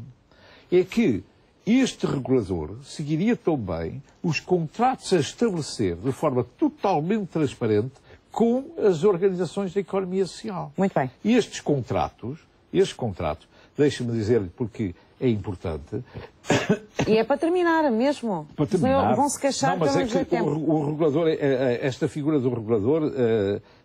É que este regulador seguiria também os contratos a estabelecer de forma totalmente transparente com as organizações da economia social. Muito bem. E estes contratos, deixe-me dizer-lhe, porque é importante. E é para terminar mesmo. Para terminar. Vão-se queixar não, mas que é que o regulador, esta figura do regulador,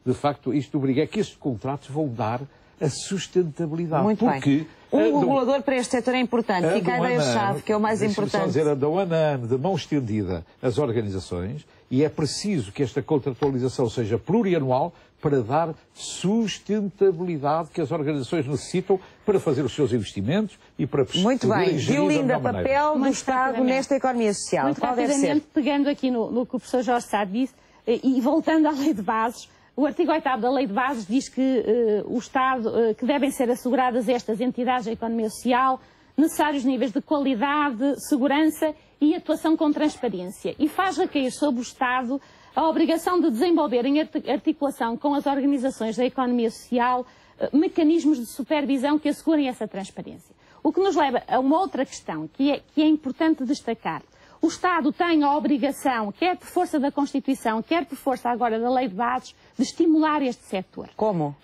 de facto, isto obriga a que estes contratos vão dar a sustentabilidade. Muito bem. O regulador para este setor é importante. Fica a ideia-chave, que é o mais importante. Dizer, de ano a ano, de mão estendida, as organizações, e é preciso que esta contratualização seja plurianual para dar sustentabilidade que as organizações necessitam para fazer os seus investimentos e para muito bem. Violinda, papel do Estado nesta economia social. Muito rapidamente, pegando aqui no que o professor Jorge Sá disse, e voltando à lei de bases, o artigo 8º da Lei de Bases diz que o Estado, que devem ser asseguradas estas entidades da economia social, necessários níveis de qualidade, segurança e atuação com transparência. E faz recair sobre o Estado a obrigação de desenvolver em articulação com as organizações da economia social mecanismos de supervisão que assegurem essa transparência. O que nos leva a uma outra questão que é importante destacar. O Estado tem a obrigação, quer por força da Constituição, quer por força agora da Lei de Bases, de estimular este setor. Como?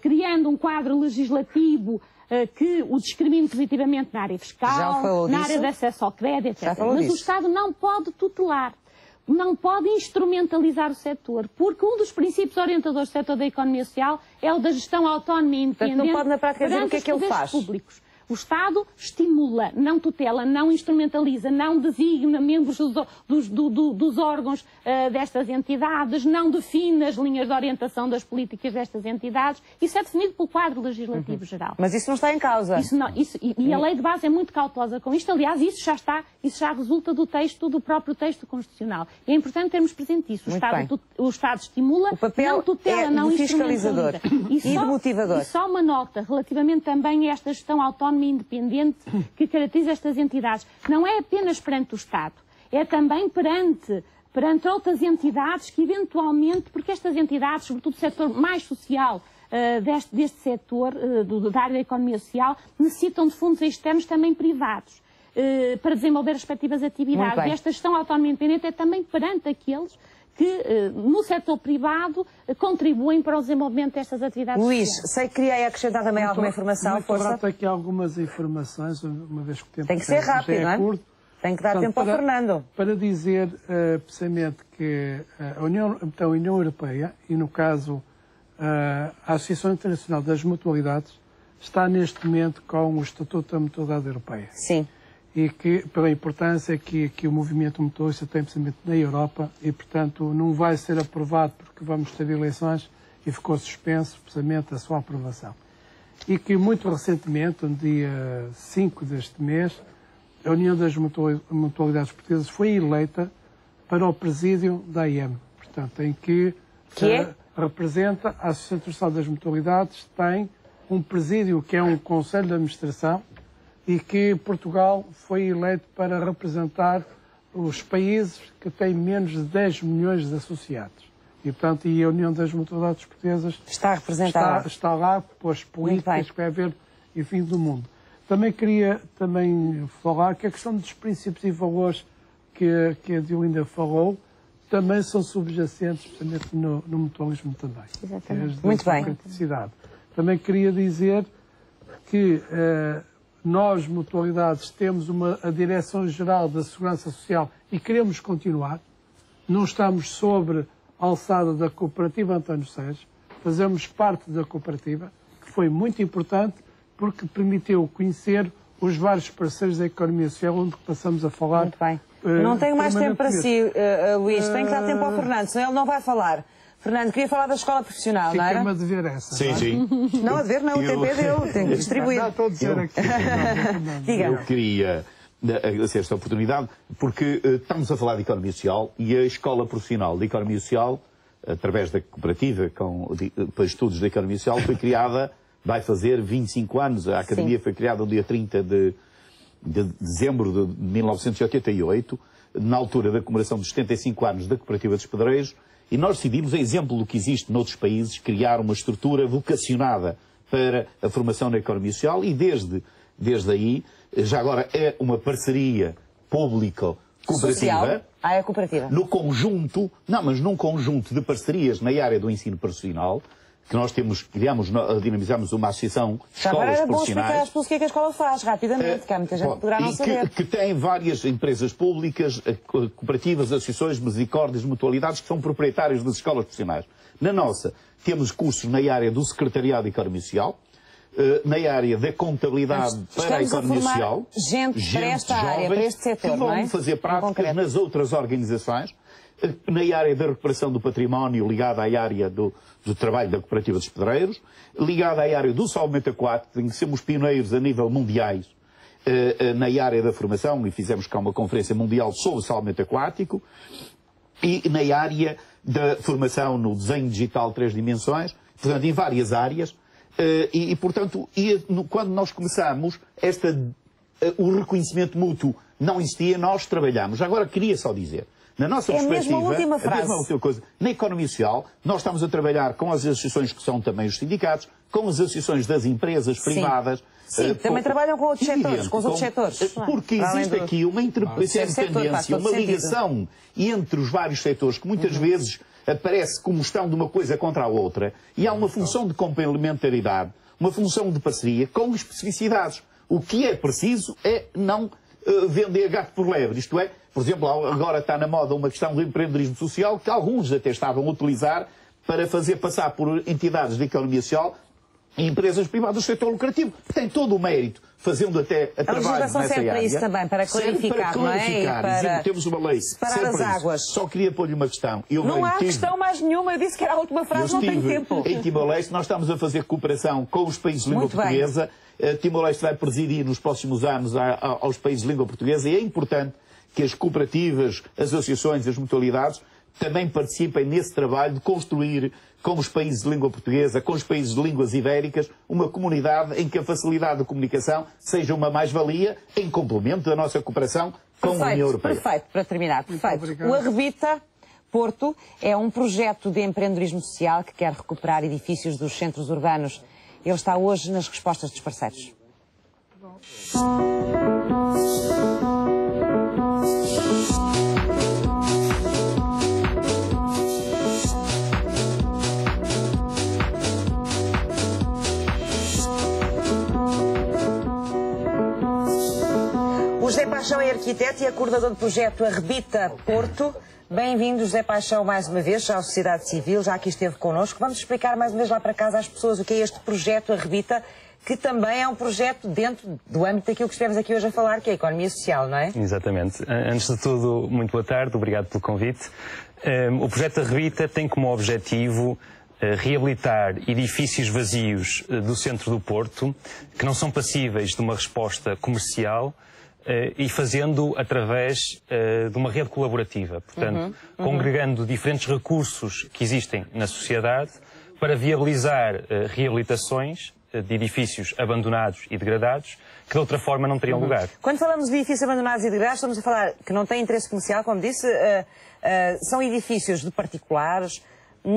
Criando um quadro legislativo que o discrimine positivamente na área fiscal, na área de acesso ao crédito, etc. Mas o Estado não pode tutelar, não pode instrumentalizar o setor, porque um dos princípios orientadores do setor da economia social é o da gestão autónoma e independente. Portanto, não pode na prática dizer o que é que ele faz. Públicos. O Estado estimula, não tutela, não instrumentaliza, não designa membros dos órgãos destas entidades, não define as linhas de orientação das políticas destas entidades. Isso é definido pelo quadro legislativo geral. Mas isso não está em causa. E a lei de base é muito cautelosa com isto. Aliás, isso já resulta do próprio texto constitucional. E é importante termos presente isso. O Estado estimula, o papel não tutela, não fiscalizador e de motivador. E só uma nota relativamente também a esta gestão autónoma e independente que caracteriza estas entidades. Não é apenas perante o Estado, é também perante outras entidades que eventualmente, porque estas entidades, sobretudo o setor mais social deste setor, da área da economia social, necessitam de fundos externos também privados para desenvolver as respectivas atividades. E esta gestão autónoma e independente é também perante aqueles que no setor privado contribuem para o desenvolvimento destas atividades Luís, sociais. sei que queria acrescentar também alguma informação. Muito aqui algumas informações, uma vez que o tempo tem que ser rápido, não é? Curto. Tem que dar tempo ao Fernando. Para dizer precisamente que a União Europeia, e no caso a Associação Internacional das Mutualidades, está neste momento com o Estatuto da Mutualidade Europeia. Sim. E que, pela importância que o movimento mutualista tem precisamente na Europa, e, portanto, não vai ser aprovado porque vamos ter eleições e ficou suspenso precisamente a sua aprovação. E que, muito recentemente, no dia 5 deste mês, a União das Mutualidades Portuguesas foi eleita para o presídio da AIM, portanto, em que representa a Associação Internacional das Mutualidades, tem um presídio que é um Conselho de Administração, e que Portugal foi eleito para representar os países que têm menos de 10 milhões de associados. E, portanto, a União das Mutualidades Portuguesas está representada. Está lá, pelas políticas que vai haver, enfim, do mundo. Também queria falar que a questão dos princípios e valores que a Diolinda falou também são subjacentes, precisamente, no mutualismo também. Exatamente. Muito bem. Também queria dizer que nós, mutualidades, temos a Direção-Geral da Segurança Social e queremos continuar. Não estamos sobre a alçada da cooperativa António Sérgio. Fazemos parte da cooperativa, que foi muito importante porque permitiu conhecer os vários parceiros da economia social onde passamos a falar. Muito bem. Não tenho mais tempo para si, Luís. Tenho que dar tempo ao Fernando, senão ele não vai falar. Fernando, queria falar da escola profissional, não era? Fica-me a dever essa. Sim, sim. Não, a dever não, o TP deu, tenho que distribuir. Não, estou a dizer aqui. Eu queria agradecer esta oportunidade, porque estamos a falar de economia social e a Escola Profissional de Economia Social, através da cooperativa para estudos da economia social, foi criada, vai fazer 25 anos. A Academia foi criada no dia 30 de dezembro de 1988, na altura da comemoração dos 75 anos da Cooperativa dos Pedreiros. E nós decidimos, a exemplo do que existe noutros países, criar uma estrutura vocacionada para a formação na economia social e desde aí, já agora é uma parceria público-cooperativa. É cooperativa. No conjunto, mas num conjunto de parcerias na área do ensino profissional, que nós dinamizamos uma associação de escolas profissionais. Agora era bom explicar às pessoas o que é que a escola faz, rapidamente, que há muita gente que poderá não saber. Que tem várias empresas públicas, cooperativas, associações, misericórdias, mutualidades, que são proprietários das escolas profissionais. Na nossa, temos cursos na área do secretariado de economia social, na área da contabilidade para a economia social, gente para esta área, para este setor, que vão fazer práticas nas outras organizações, na área da recuperação do património, ligada à área do trabalho da Cooperativa dos Pedreiros, ligada à área do salvamento aquático, em que somos pioneiros a nível mundiais na área da formação, e fizemos cá uma conferência mundial sobre o salvamento aquático, e na área da formação no desenho digital 3 dimensões, portanto, em várias áreas, portanto, quando nós começamos, o reconhecimento mútuo não existia, nós trabalhamos. Agora, queria só dizer, na nossa perspectiva, mesmo a última frase. A mesma última coisa. Na economia social, nós estamos a trabalhar com as associações que são também os sindicatos, com as associações das empresas privadas. Sim, também trabalham com outros setores, com os outros setores. Porque existe aqui uma interdependência, uma ligação entre os vários setores que muitas vezes aparece como estão de uma coisa contra a outra. E há uma função de complementaridade, uma função de parceria com especificidades. O que é preciso é não vender gato por lebre, isto é, por exemplo, agora está na moda uma questão do empreendedorismo social que alguns até estavam a utilizar para fazer passar por entidades de economia social e empresas privadas do setor lucrativo. Tem todo o mérito, fazendo até a trabalho nessa área. Serve para isso também, para clarificar, não é? Para temos uma lei. Separar as águas. Só queria pôr-lhe uma questão. Não há questão mais nenhuma, eu disse que era a última frase, não tenho tempo. Em Timor-Leste nós estamos a fazer cooperação com os países de língua portuguesa. Timor-Leste vai presidir nos próximos anos aos países de língua portuguesa e é importante que as cooperativas, as associações, as mutualidades também participem nesse trabalho de construir, com os países de língua portuguesa, com os países de línguas ibéricas, uma comunidade em que a facilidade de comunicação seja uma mais-valia em complemento da nossa cooperação com a União Europeia. Perfeito, para terminar, perfeito. O Arrebita Porto é um projeto de empreendedorismo social que quer recuperar edifícios dos centros urbanos. Ele está hoje nas respostas dos parceiros. O José Paixão é arquiteto e coordenador do projeto Arrebita Porto. Bem-vindo, José Paixão, mais uma vez, à sociedade civil, já aqui esteve connosco. Vamos explicar mais uma vez lá para casa às pessoas o que é este projeto Arrebita, que também é um projeto dentro do âmbito daquilo que estivemos aqui hoje a falar, que é a economia social, não é? Exatamente. Antes de tudo, muito boa tarde, obrigado pelo convite. O projeto Arrebita tem como objetivo reabilitar edifícios vazios do centro do Porto, que não são passíveis de uma resposta comercial, e fazendo através de uma rede colaborativa, portanto, congregando diferentes recursos que existem na sociedade para viabilizar reabilitações de edifícios abandonados e degradados que de outra forma não teriam lugar. Quando falamos de edifícios abandonados e degradados, estamos a falar que não têm interesse comercial, como disse, são edifícios de particulares,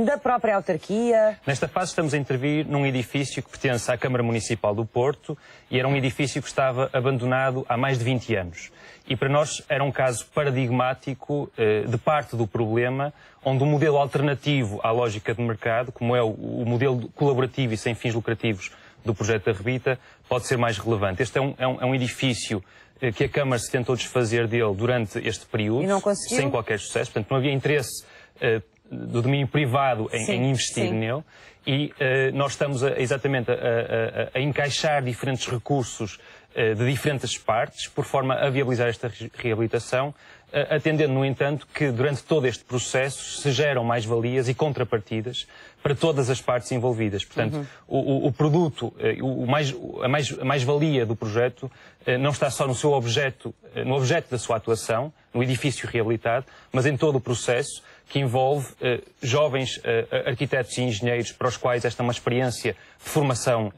da própria autarquia. Nesta fase estamos a intervir num edifício que pertence à Câmara Municipal do Porto e era um edifício que estava abandonado há mais de 20 anos. E para nós era um caso paradigmático de parte do problema, onde um modelo alternativo à lógica de mercado, como é o modelo colaborativo e sem fins lucrativos do projeto Arrebita, pode ser mais relevante. Este é um edifício que a Câmara se tentou desfazer dele durante este período, e não conseguiu, sem qualquer sucesso, portanto não havia interesse do domínio privado em investir nele, e nós estamos exatamente a encaixar diferentes recursos de diferentes partes, por forma a viabilizar esta reabilitação, atendendo, no entanto, que durante todo este processo se geram mais-valias e contrapartidas para todas as partes envolvidas. Portanto, o produto, a mais-valia do projeto não está só no seu objeto, no objeto da sua atuação, no edifício reabilitado, mas em todo o processo, que envolve jovens arquitetos e engenheiros para os quais esta é uma experiência de formação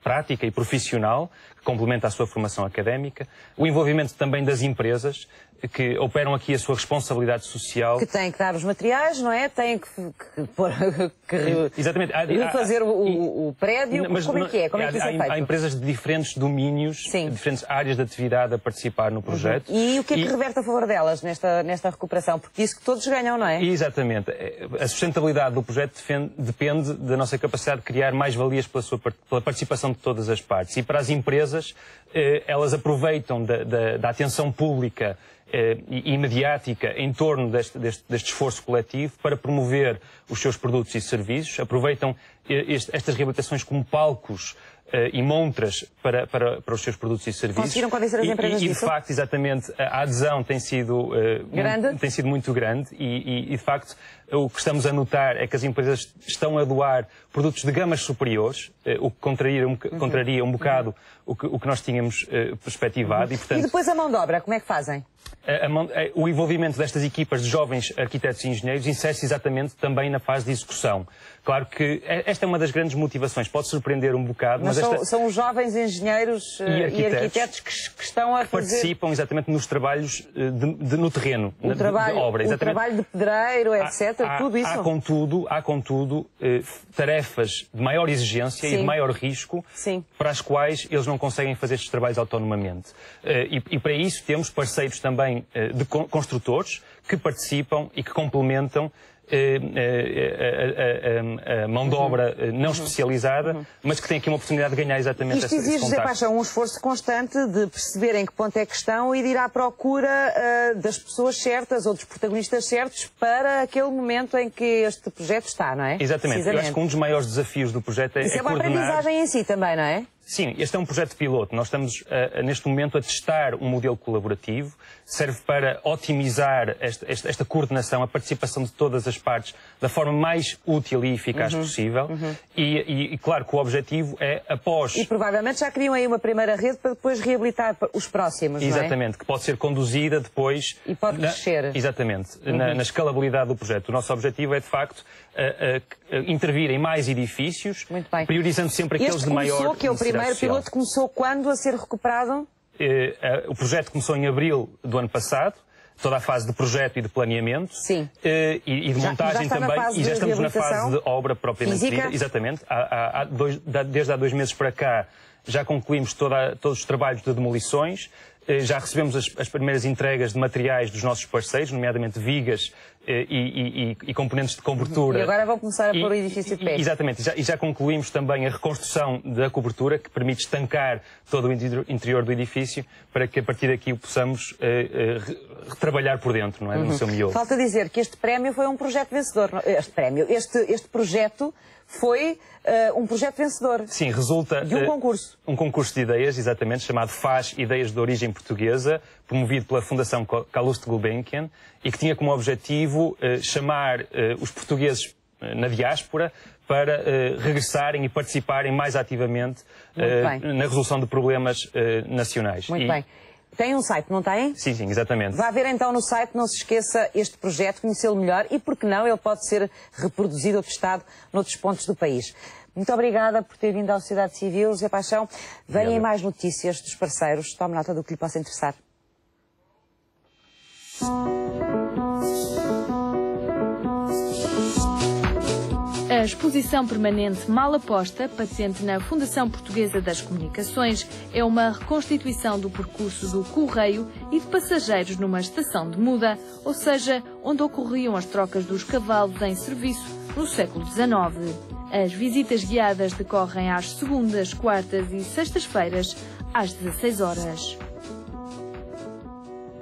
prática e profissional, que complementa a sua formação académica, o envolvimento também das empresas, que operam aqui a sua responsabilidade social. Que têm que dar os materiais, não é? Têm que exatamente. refazer o prédio. Mas como é que é? Como é que isso é feito? Há empresas de diferentes domínios, de diferentes áreas de atividade a participar no projeto. E o que é que reverte a favor delas nesta recuperação? Porque isso que todos ganham, não é? Exatamente. A sustentabilidade do projeto depende da nossa capacidade de criar mais-valias pela participação de todas as partes. E para as empresas, elas aproveitam da atenção pública e mediática em torno deste esforço coletivo para promover os seus produtos e serviços, aproveitam estas reabilitações como palcos e montras para os seus produtos e serviços. Conseguiram convencer as empresas disso? E de facto, exatamente, a adesão tem sido muito grande e de facto o que estamos a notar é que as empresas estão a doar produtos de gamas superiores, o que contraria um bocado o que nós tínhamos perspectivado. E depois a mão de obra, como é que fazem? O envolvimento destas equipas de jovens arquitetos e engenheiros insere-se exatamente também na fase de execução. Claro que esta é uma das grandes motivações, pode surpreender um bocado, mas são os jovens engenheiros e arquitetos que estão a fazer... participam exatamente nos trabalhos no terreno, de obra. O trabalho de pedreiro, etc., tudo isso? Há contudo, tarefas de maior exigência e de maior risco para as quais eles não conseguem fazer estes trabalhos autonomamente. E para isso temos parceiros também de construtores que participam e que complementam a mão de obra não especializada, mas que tem aqui uma oportunidade de ganhar exatamente esse exige, José Paixão, um esforço constante de perceber em que ponto é que estão e de ir à procura das pessoas certas ou dos protagonistas certos para aquele momento em que este projeto está, não é? Exatamente. Eu acho que um dos maiores desafios do projeto é coordenar... Isso é uma aprendizagem em si também, não é? Sim, este é um projeto piloto. Nós estamos, neste momento, a testar um modelo colaborativo. Serve para otimizar esta coordenação, a participação de todas as partes da forma mais útil e eficaz possível. E claro que o objetivo é após... E provavelmente já criam aí uma primeira rede para depois reabilitar os próximos, exatamente, não é? Que pode ser conduzida depois... E pode crescer. Exatamente, na escalabilidade do projeto. O nosso objetivo é, de facto, intervir em mais edifícios, priorizando sempre aqueles de maior necessidade social. O primeiro piloto começou quando a ser recuperado? O projeto começou em abril do ano passado, toda a fase de projeto e de planeamento. Sim. E de montagem também. E já estamos na fase de obra propriamente dita. Exatamente. Desde há 2 meses para cá já concluímos todos os trabalhos de demolições. Já recebemos as primeiras entregas de materiais dos nossos parceiros, nomeadamente vigas e componentes de cobertura. E agora vão começar a pôr o edifício de pé. Exatamente. E já concluímos também a reconstrução da cobertura, que permite estancar todo o interior do edifício, para que a partir daqui o possamos retrabalhar por dentro, não é? No seu miolo. Falta dizer que este prémio foi um projeto vencedor. Este projeto foi um projeto vencedor. Sim, resulta de um concurso. Um concurso de ideias, exatamente, chamado FAS Ideias de Origem Portuguesa, promovido pela Fundação Calouste Gulbenkian, e que tinha como objetivo chamar os portugueses na diáspora para regressarem e participarem mais ativamente na resolução de problemas nacionais. Muito bem. Tem um site, não tem? Sim, sim, exatamente. Vá ver então no site, não se esqueça este projeto, conhecê-lo melhor e, por que não, ele pode ser reproduzido ou testado noutros pontos do país. Muito obrigada por ter vindo à sociedade civil, José Paixão. Venham mais notícias dos parceiros. Tome nota do que lhe possa interessar. A exposição permanente Mal Aposta, patente na Fundação Portuguesa das Comunicações, é uma reconstituição do percurso do correio e de passageiros numa estação de muda, ou seja, onde ocorriam as trocas dos cavalos em serviço no século XIX. As visitas guiadas decorrem às segundas, quartas e sextas-feiras, às 16 horas.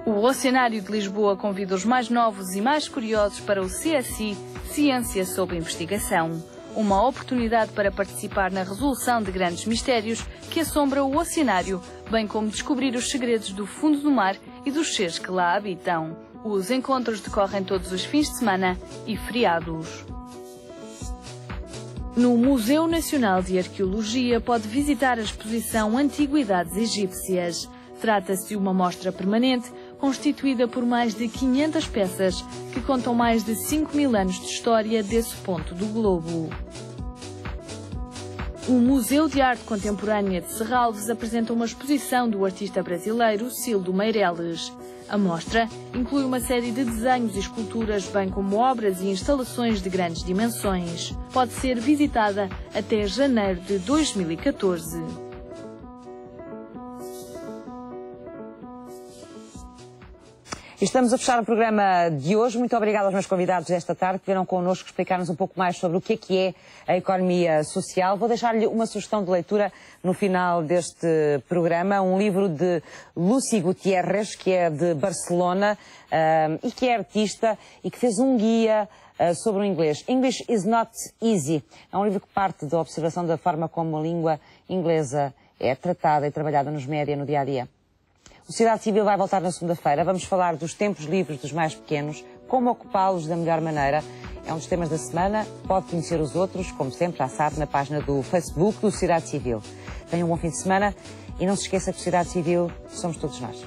O Oceanário de Lisboa convida os mais novos e mais curiosos para o CSI, Ciência sob Investigação. Uma oportunidade para participar na resolução de grandes mistérios que assombram o oceanário, bem como descobrir os segredos do fundo do mar e dos seres que lá habitam. Os encontros decorrem todos os fins de semana e feriados. No Museu Nacional de Arqueologia pode visitar a exposição Antiguidades Egípcias. Trata-se de uma mostra permanente constituída por mais de 500 peças que contam mais de 5.000 anos de história desse ponto do globo. O Museu de Arte Contemporânea de Serralves apresenta uma exposição do artista brasileiro Cildo Meireles. A mostra inclui uma série de desenhos e esculturas, bem como obras e instalações de grandes dimensões. Pode ser visitada até janeiro de 2014. Estamos a fechar o programa de hoje. Muito obrigada aos meus convidados desta tarde que vieram connosco explicar-nos um pouco mais sobre o que é a economia social. Vou deixar-lhe uma sugestão de leitura no final deste programa, um livro de Lucy Gutiérrez, que é de Barcelona e que é artista e que fez um guia sobre o inglês. English is not easy. É um livro que parte da observação da forma como a língua inglesa é tratada e trabalhada nos média no dia-a-dia. A Sociedade Civil vai voltar na segunda-feira. Vamos falar dos tempos livres dos mais pequenos, como ocupá-los da melhor maneira. É um dos temas da semana. Pode conhecer os outros, como sempre, já sabe, na página do Facebook do Sociedade Civil. Tenham um bom fim de semana e não se esqueça que a Sociedade Civil somos todos nós.